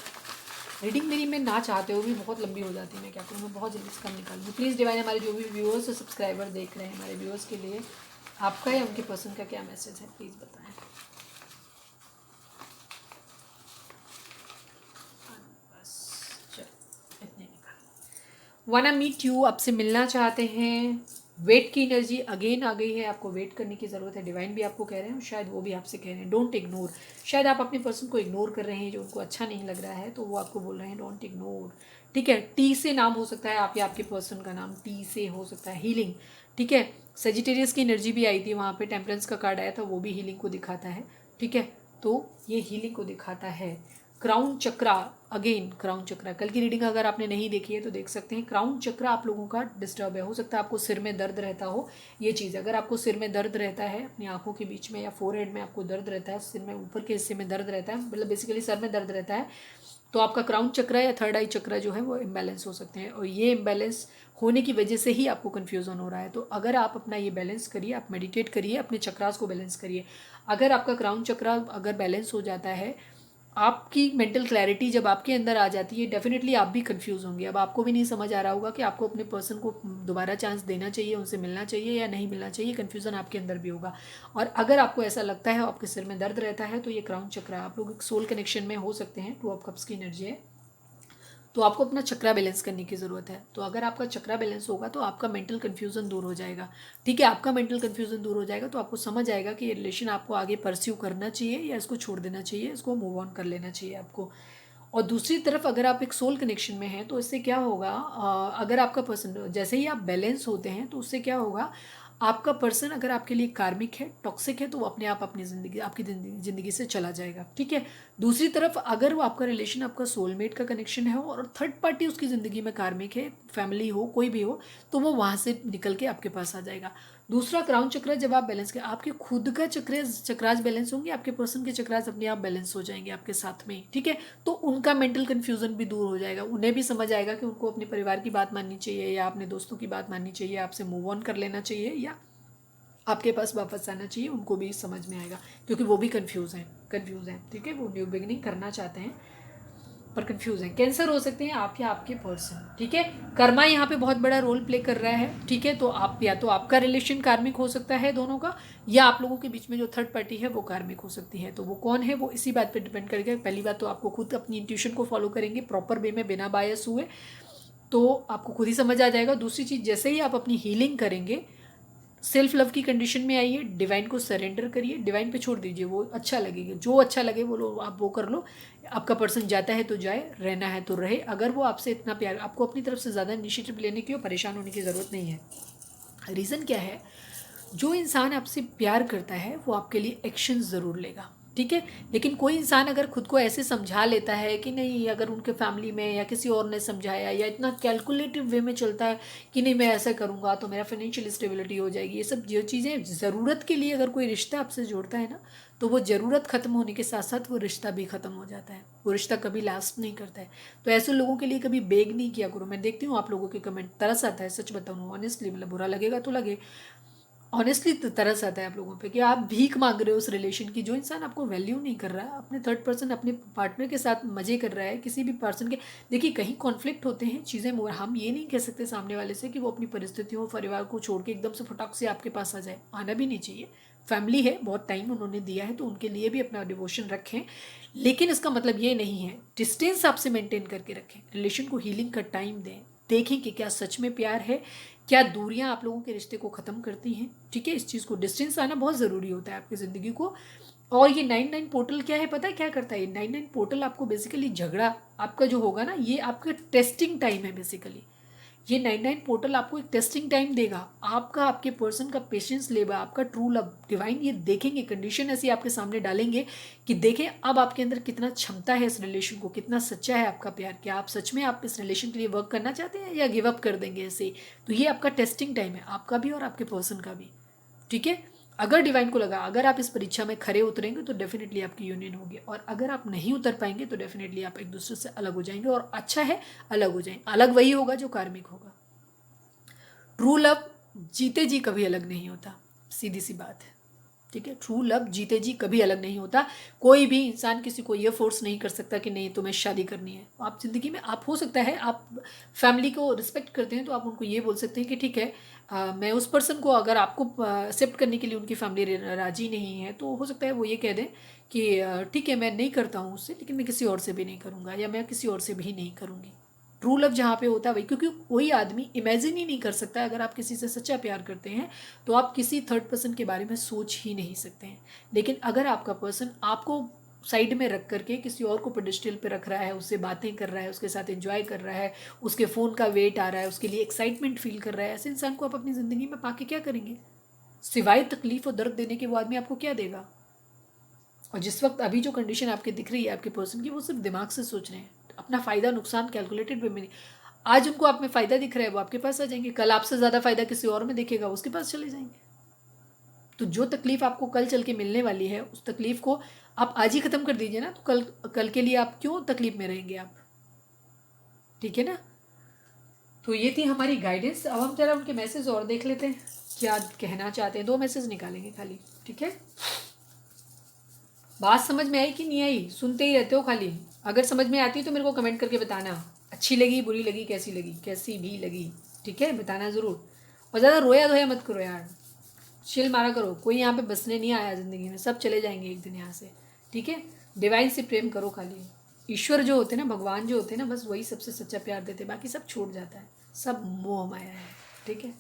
रीडिंग मेरी में ना चाहते हो भी बहुत लंबी हो जाती है, मैं क्या करूँ, मैं बहुत जल्दी से कम निकालूँगी। प्लीज़ डिवाइन, हमारे जो भी व्यूअर्स और सब्सक्राइबर देख रहे हैं, हमारे व्यूअर्स के लिए आपका या उनके पर्सन का क्या मैसेज है, प्लीज़ बताएं। बस चलो इतने निकाल। वाना मीट यू, आपसे मिलना चाहते हैं, वेट की एनर्जी अगेन आ गई है, आपको वेट करने की ज़रूरत है, डिवाइन भी आपको कह रहे हैं और शायद वो भी आपसे कह रहे हैं डोंट इग्नोर। शायद आप अपने पर्सन को इग्नोर कर रहे हैं, जो उनको अच्छा नहीं लग रहा है, तो वो आपको बोल रहे हैं डोंट इग्नोर, ठीक है। टी से नाम हो सकता है, आप या आपके पर्सन का नाम टी से हो सकता है, हीलिंग, ठीक है। सजिटेरियस की एनर्जी भी आई थी वहाँ पे, टेम्परेंस का कार्ड आया था, वो भी हीलिंग को दिखाता है, ठीक है, तो ये हीलिंग को दिखाता है। क्राउन चक्रा, अगेन क्राउन चक्रा, कल की रीडिंग अगर आपने नहीं देखी है तो देख सकते हैं। क्राउन चक्रा आप लोगों का डिस्टर्ब है, हो सकता है आपको सिर में दर्द रहता हो, ये चीज़ अगर आपको सिर में दर्द रहता है, अपनी आंखों के बीच में या फोरहेड में आपको दर्द रहता है, सिर में ऊपर के हिस्से में दर्द रहता है, मतलब बेसिकली सर में दर्द रहता है, तो आपका क्राउन चक्रा या थर्ड आई चक्रा जो है वो इम्बैलेंस हो सकते हैं, और ये इम्बैलेंस होने की वजह से ही आपको कन्फ्यूज़न हो रहा है। तो अगर आप अपना ये बैलेंस करिए, आप मेडिटेट करिए, अपने चक्रास को बैलेंस करिए। अगर आपका क्राउन चक्रा अगर बैलेंस हो जाता है आपकी मेंटल क्लैरिटी जब आपके अंदर आ जाती है, डेफिनेटली आप भी कंफ्यूज होंगे। अब आपको भी नहीं समझ आ रहा होगा कि आपको अपने पर्सन को दोबारा चांस देना चाहिए, उनसे मिलना चाहिए या नहीं मिलना चाहिए। कन्फ्यूज़न आपके अंदर भी होगा। और अगर आपको ऐसा लगता है, आपके सिर में दर्द रहता है, तो ये क्राउन चक्र, आप लोग एक सोल कनेक्शन में हो सकते हैं। 2 ऑफ कप्स की एनर्जी है, तो आपको अपना चक्रा बैलेंस करने की ज़रूरत है। तो अगर आपका चक्रा बैलेंस होगा तो आपका मेंटल कन्फ्यूज़न दूर हो जाएगा। ठीक है, आपका मेंटल कन्फ्यूज़न दूर हो जाएगा तो आपको समझ आएगा कि ये रिलेशन आपको आगे परस्यू करना चाहिए या इसको छोड़ देना चाहिए, इसको मूव ऑन कर लेना चाहिए आपको। और दूसरी तरफ अगर आप एक सोल कनेक्शन में हैं तो इससे क्या होगा, अगर आपका पर्सन, जैसे ही आप बैलेंस होते हैं तो उससे क्या होगा, आपका पर्सन अगर आपके लिए कार्मिक है, टॉक्सिक है, तो वो अपने आप अपनी ज़िंदगी, आपकी ज़िंदगी से चला जाएगा। ठीक है, दूसरी तरफ अगर वो आपका रिलेशन आपका सोलमेट का कनेक्शन है और थर्ड पार्टी उसकी ज़िंदगी में कार्मिक है, फैमिली हो, कोई भी हो, तो वो वहाँ से निकल के आपके पास आ जाएगा। दूसरा, क्राउन चक्र जब आप बैलेंस कर, आपके खुद का चक्रास बैलेंस होंगे, आपके पर्सन के चक्रास अपने आप बैलेंस हो जाएंगे आपके साथ में। ठीक है, तो उनका मेंटल कन्फ्यूजन भी दूर हो जाएगा, उन्हें भी समझ आएगा कि उनको अपने परिवार की बात माननी चाहिए या अपने दोस्तों की बात माननी चाहिए, आपसे मूव ऑन कर लेना चाहिए या आपके पास वापस आना चाहिए। उनको भी समझ में आएगा, क्योंकि वो भी कंफ्यूज हैं। ठीक है, वो न्यू बिगिनिंग करना चाहते हैं पर कंफ्यूज हैं। कैंसर हो सकते हैं आप या आपके पर्सन। ठीक है, कर्मा यहाँ पे बहुत बड़ा रोल प्ले कर रहा है। ठीक है, तो आप या तो आपका रिलेशन कार्मिक हो सकता है दोनों का, या आप लोगों के बीच में जो थर्ड पार्टी है वो कार्मिक हो सकती है। तो वो कौन है, वो इसी बात पे डिपेंड करेगा। पहली बात तो आपको खुद अपनी इंट्यूशन को फॉलो करेंगे प्रॉपर वे में, बिना बायस हुए, तो आपको खुद ही समझ आ जाएगा। दूसरी चीज़, जैसे ही आप अपनी हीलिंग करेंगे, सेल्फ लव की कंडीशन में आइए, डिवाइन को सरेंडर करिए, डिवाइन पे छोड़ दीजिए, वो अच्छा लगेगा, जो अच्छा लगे वो लो, आप वो कर लो। आपका पर्सन जाता है तो जाए, रहना है तो रहे। अगर वो आपसे इतना प्यार, आपको अपनी तरफ से ज़्यादा इनिशिएटिव लेने की और परेशान होने की ज़रूरत नहीं है। रीज़न क्या है, जो इंसान आपसे प्यार करता है वो आपके लिए एक्शन ज़रूर लेगा। ठीक है, लेकिन कोई इंसान अगर खुद को ऐसे समझा लेता है कि नहीं, अगर उनके फैमिली में या किसी और ने समझाया, या इतना कैलकुलेटिव वे में चलता है कि नहीं मैं ऐसा करूँगा तो मेरा फाइनेंशियल स्टेबिलिटी हो जाएगी, ये सब जो चीज़ें ज़रूरत के लिए अगर कोई रिश्ता आपसे जोड़ता है ना, तो वो ज़रूरत ख़त्म होने के साथ साथ वो रिश्ता भी ख़त्म हो जाता है। वो रिश्ता कभी लास्ट नहीं करता है। तो ऐसे लोगों के लिए कभी बेग नहीं किया करो। मैं देखती हूँ आप लोगों के कमेंट, तरस आता है, सच बताऊँ ऑनेस्टली, मतलब बुरा लगेगा तो लगे, ऑनेस्टली तरस आता है आप लोगों पे कि आप भीख मांग रहे हो उस रिलेशन की। जो इंसान आपको वैल्यू नहीं कर रहा है, अपने थर्ड पर्सन, अपने पार्टनर के साथ मजे कर रहा है, किसी भी पर्सन के, देखिए कहीं कॉन्फ्लिक्ट होते हैं चीज़ें, हम ये नहीं कह सकते सामने वाले से कि वो अपनी परिस्थितियों, परिवार को छोड़ के एकदम से फटाक से आपके पास आ जाए, आना भी नहीं चाहिए। फैमिली है, बहुत टाइम उन्होंने दिया है, तो उनके लिए भी अपना डिवोशन रखें। लेकिन इसका मतलब ये नहीं है, डिस्टेंस आपसे मेंटेन करके रखें, रिलेशन को हीलिंग का टाइम दें, देखें कि क्या सच में प्यार है, क्या दूरियां आप लोगों के रिश्ते को ख़त्म करती हैं। ठीक है, इस चीज़ को, डिस्टेंस आना बहुत ज़रूरी होता है आपकी ज़िंदगी को। और ये 99 पोर्टल क्या है पता है क्या करता है, ये 99 पोर्टल आपको बेसिकली झगड़ा आपका जो होगा ना, ये आपका टेस्टिंग टाइम है बेसिकली। ये 99 पोर्टल आपको एक टेस्टिंग टाइम देगा, आपका, आपके पर्सन का पेशेंस लेगा, आपका ट्रू लव, डिवाइन ये देखेंगे, कंडीशन ऐसी आपके सामने डालेंगे कि देखें अब आपके अंदर कितना क्षमता है इस रिलेशन को, कितना सच्चा है आपका प्यार, क्या आप सच में आप इस रिलेशन के लिए वर्क करना चाहते हैं या गिव अप कर देंगे ऐसे ही। तो ये आपका टेस्टिंग टाइम है, आपका भी और आपके पर्सन का भी। ठीक है, अगर डिवाइन को लगा अगर आप इस परीक्षा में खरे उतरेंगे तो डेफिनेटली आपकी यूनियन होगी, और अगर आप नहीं उतर पाएंगे तो डेफिनेटली आप एक दूसरे से अलग हो जाएंगे, और अच्छा है अलग हो जाएंगे। अलग वही होगा जो कार्मिक होगा। ट्रू लव जीते जी कभी अलग नहीं होता, सीधी सी बात है। ठीक है, ट्रू लव जीते जी कभी अलग नहीं होता। कोई भी इंसान किसी को ये फोर्स नहीं कर सकता कि नहीं तुम्हें शादी करनी है। आप ज़िंदगी में, आप हो सकता है आप फैमिली को रिस्पेक्ट करते हैं तो आप उनको ये बोल सकते हैं कि ठीक है, मैं उस पर्सन को, अगर आपको एक्सेप्ट करने के लिए उनकी फैमिली राजी नहीं है तो हो सकता है वो ये कह दें कि ठीक है मैं नहीं करता हूँ उससे, लेकिन मैं किसी और से भी नहीं करूँगा, या मैं किसी और से भी नहीं करूँगी। ट्रू लव जहाँ पे होता है वही, क्योंकि कोई आदमी इमेजिन ही नहीं कर सकता, अगर आप किसी से सच्चा प्यार करते हैं तो आप किसी थर्ड पर्सन के बारे में सोच ही नहीं सकते हैं। लेकिन अगर आपका पर्सन आपको साइड में रख करके किसी और को पेडिस्टल पे रख रहा है, उससे बातें कर रहा है, उसके साथ एंजॉय कर रहा है, उसके फ़ोन का वेट आ रहा है, उसके लिए एक्साइटमेंट फील कर रहा है, ऐसे इंसान को आप अपनी ज़िंदगी में पाके क्या करेंगे? सिवाय तकलीफ और दर्द देने के वो आदमी आपको क्या देगा? और जिस वक्त अभी जो कंडीशन आपके दिख रही है आपके पर्सन की, वो सिर्फ दिमाग से सोच रहे हैं, अपना फ़ायदा नुकसान कैलकुलेटेड वे में नहीं। आज उनको आप में फ़ायदा दिख रहा है वो आपके पास आ जाएंगे, कल आपसे ज़्यादा फ़ायदा किसी और में दिखेगा उसके पास चले जाएंगे। तो जो तकलीफ़ आपको कल चल के मिलने वाली है, उस तकलीफ़ को आप आज ही ख़त्म कर दीजिए ना, तो कल कल के लिए आप क्यों तकलीफ़ में रहेंगे आप? ठीक है ना। तो ये थी हमारी गाइडेंस। अब हम जरा उनके मैसेज और देख लेते हैं क्या कहना चाहते हैं। 2 मैसेज निकालेंगे खाली। ठीक है, बात समझ में आई कि नहीं आई? सुनते ही रहते हो खाली। अगर समझ में आती है तो मेरे को कमेंट करके बताना, अच्छी लगी, बुरी लगी, कैसी लगी, कैसी भी लगी, ठीक है, बताना ज़रूर। और ज़्यादा रोया धोया मत करो यार, चिल मारा करो। कोई यहाँ पे बसने नहीं आया ज़िंदगी में, सब चले जाएंगे एक दिन यहाँ से, ठीक है। डिवाइन से प्रेम करो खाली। ईश्वर जो होते हैं ना, भगवान जो होते हैं ना, बस वही सबसे सच्चा प्यार देते हैं, बाकी सब छूट जाता है, सब मोह माया है, ठीक है।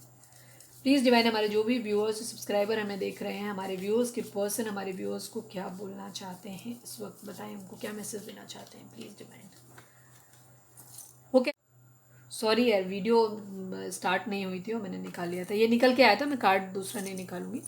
प्लीज़ डिवाइन, हमारे जो भी व्यूअर्स सब्सक्राइबर हमें देख रहे हैं, हमारे व्यूअर्स के पर्सन हमारे व्यूअर्स को क्या बोलना चाहते हैं इस वक्त, बताएं उनको क्या मैसेज देना चाहते हैं, प्लीज़ डिवाइन। ओके, सॉरी यार, वीडियो स्टार्ट नहीं हुई थी और मैंने निकाल लिया था, ये निकल के आया था, मैं कार्ड दूसरा नहीं निकालूंगी।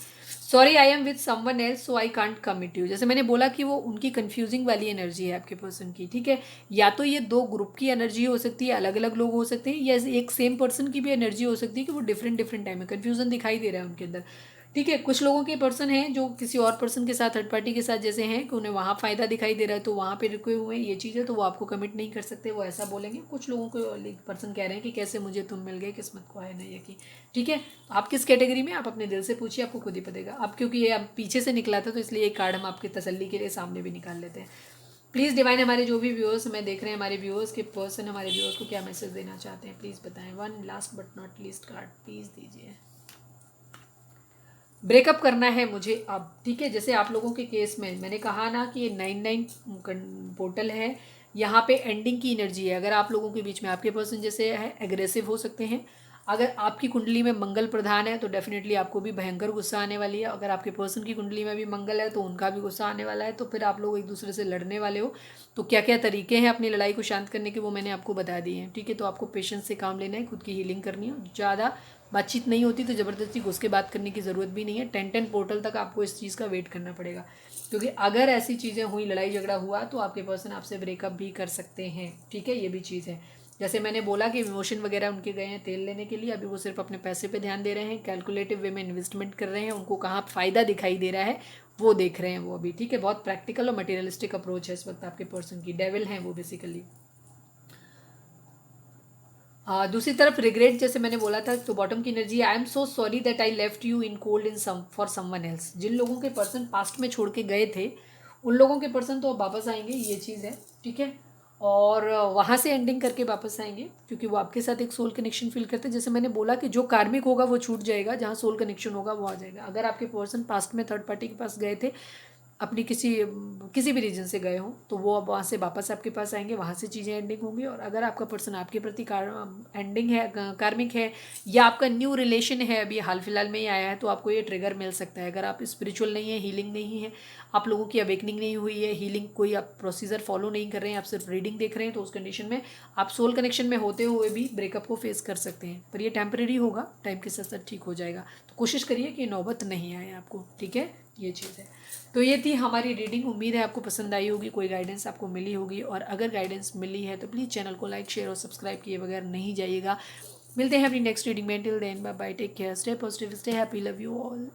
Sorry, I am with someone else so I can't commit you. जैसे मैंने बोला कि वो उनकी कंफ्यूजिंग वाली एनर्जी है आपके पर्सन की, ठीक है। या तो ये दो ग्रुप की एनर्जी हो सकती है, अलग अलग लोग हो सकते हैं, या एक सेम पर्सन की भी एनर्जी हो सकती है कि वो डिफरेंट डिफरेंट टाइम में कन्फ्यूजन दिखाई दे रहा है उनके अंदर, ठीक है। कुछ लोगों के पर्सन हैं जो किसी और पर्सन के साथ, थर्ड पार्टी के साथ जैसे हैं कि उन्हें वहाँ फ़ायदा दिखाई दे रहा है तो वहाँ पे रुके हुए हैं, ये चीज़ है, तो वो आपको कमिट नहीं कर सकते, वो ऐसा बोलेंगे। कुछ लोगों को पर्सन कह रहे हैं कि कैसे मुझे तुम मिल गए, किस्मत को है ना ये की, ठीक है। आप किस कैटेगरी में, आप अपने दिल से पूछिए, आपको खुद ही पड़ेगा। अब क्योंकि ये अब पीछे से निकला था तो इसलिए एक कार्ड हम आपकी तसल्ली के लिए सामने भी निकाल लेते हैं। प्लीज़ डिवाइन, हमारे जो भी व्यूअर्स हमें देख रहे हैं, हमारे व्यूअर्स के पर्सन हमारे व्यूअर्स को क्या मैसेज देना चाहते हैं, प्लीज़ बताएं। One last but not least card please दीजिए। ब्रेकअप करना है मुझे अब, ठीक है। जैसे आप लोगों के केस में मैंने कहा ना कि ये 99 पोर्टल है, यहाँ पे एंडिंग की एनर्जी है। अगर आप लोगों के बीच में, आपके पर्सन जैसे है एग्रेसिव हो सकते हैं। अगर आपकी कुंडली में मंगल प्रधान है तो डेफिनेटली आपको भी भयंकर गुस्सा आने वाली है। अगर आपके पर्सन की कुंडली में भी मंगल है तो उनका भी गुस्सा आने वाला है, तो फिर आप लोग एक दूसरे से लड़ने वाले हो। तो क्या क्या तरीके हैं अपनी लड़ाई को शांत करने के, वो मैंने आपको बता दिए हैं, ठीक है। तो आपको पेशेंस से काम लेना है, खुद की हीलिंग करनी है। ज़्यादा बातचीत नहीं होती तो ज़बरदस्ती घुस के बात करने की ज़रूरत भी नहीं है। 10 पोर्टल तक आपको इस चीज़ का वेट करना पड़ेगा, क्योंकि अगर ऐसी चीज़ें हुई, लड़ाई झगड़ा हुआ, तो आपके पर्सन आपसे ब्रेकअप भी कर सकते हैं, ठीक है। ये भी चीज़ है। जैसे मैंने बोला कि इमोशन वगैरह उनके गए हैं तेल लेने के लिए, अभी वो सिर्फ अपने पैसे पे ध्यान दे रहे हैं, कैलकुलेटिव वे में इन्वेस्टमेंट कर रहे हैं, उनको कहाँ फ़ायदा दिखाई दे रहा है वो देख रहे हैं वो अभी, ठीक है। बहुत प्रैक्टिकल और मटेरियलिस्टिक अप्रोच है इस वक्त आपके पर्सन की, डेविल हैं वो बेसिकली। दूसरी तरफ रिग्रेट, जैसे मैंने बोला था, तो बॉटम की energy, I am so sorry that I left you in cold in some for someone else. जिन लोगों के पर्सन पास्ट में छोड़ के गए थे, उन लोगों के पर्सन तो अब वापस आएंगे, ये चीज़ है, ठीक है। और वहाँ से एंडिंग करके वापस आएंगे, क्योंकि वो आपके साथ एक सोल कनेक्शन फील करते हैं। जैसे मैंने बोला कि जो कार्मिक होगा वो छूट जाएगा, जहाँ सोल कनेक्शन होगा वो आ जाएगा। अगर आपके पर्सन पास्ट में थर्ड पार्टी के पास गए थे, अपनी किसी भी रीजन से गए हों, तो वो अब वहाँ से वापस आपके पास आएंगे, वहाँ से चीज़ें एंडिंग होंगी। और अगर आपका पर्सन आपके प्रति एंडिंग है, कार्मिक है, या आपका न्यू रिलेशन है, अभी हाल फिलहाल में ही आया है, तो आपको ये ट्रिगर मिल सकता है। अगर आप स्पिरिचुअल नहीं है, हीलिंग नहीं है, आप लोगों की अवेकनिंग नहीं हुई है, हीलिंग कोई आप प्रोसीजर फॉलो नहीं कर रहे हैं, आप सिर्फ रीडिंग देख रहे हैं, तो उस कंडीशन में आप सोल कनेक्शन में होते हुए भी ब्रेकअप को फेस कर सकते हैं। पर ये टेम्परेरी होगा, टाइम के साथ साथ ठीक हो जाएगा। तो कोशिश करिए कि नौबत नहीं आए आपको, ठीक है, ये चीज़ है। तो ये थी हमारी रीडिंग, उम्मीद है आपको पसंद आई होगी, कोई गाइडेंस आपको मिली होगी। और अगर गाइडेंस मिली है तो प्लीज़ चैनल को लाइक, शेयर और सब्सक्राइब किए बगैर नहीं जाइएगा। मिलते हैं अपनी नेक्स्ट रीडिंग में। Till then bye bye, take care, stay positive, stay happy, love you all.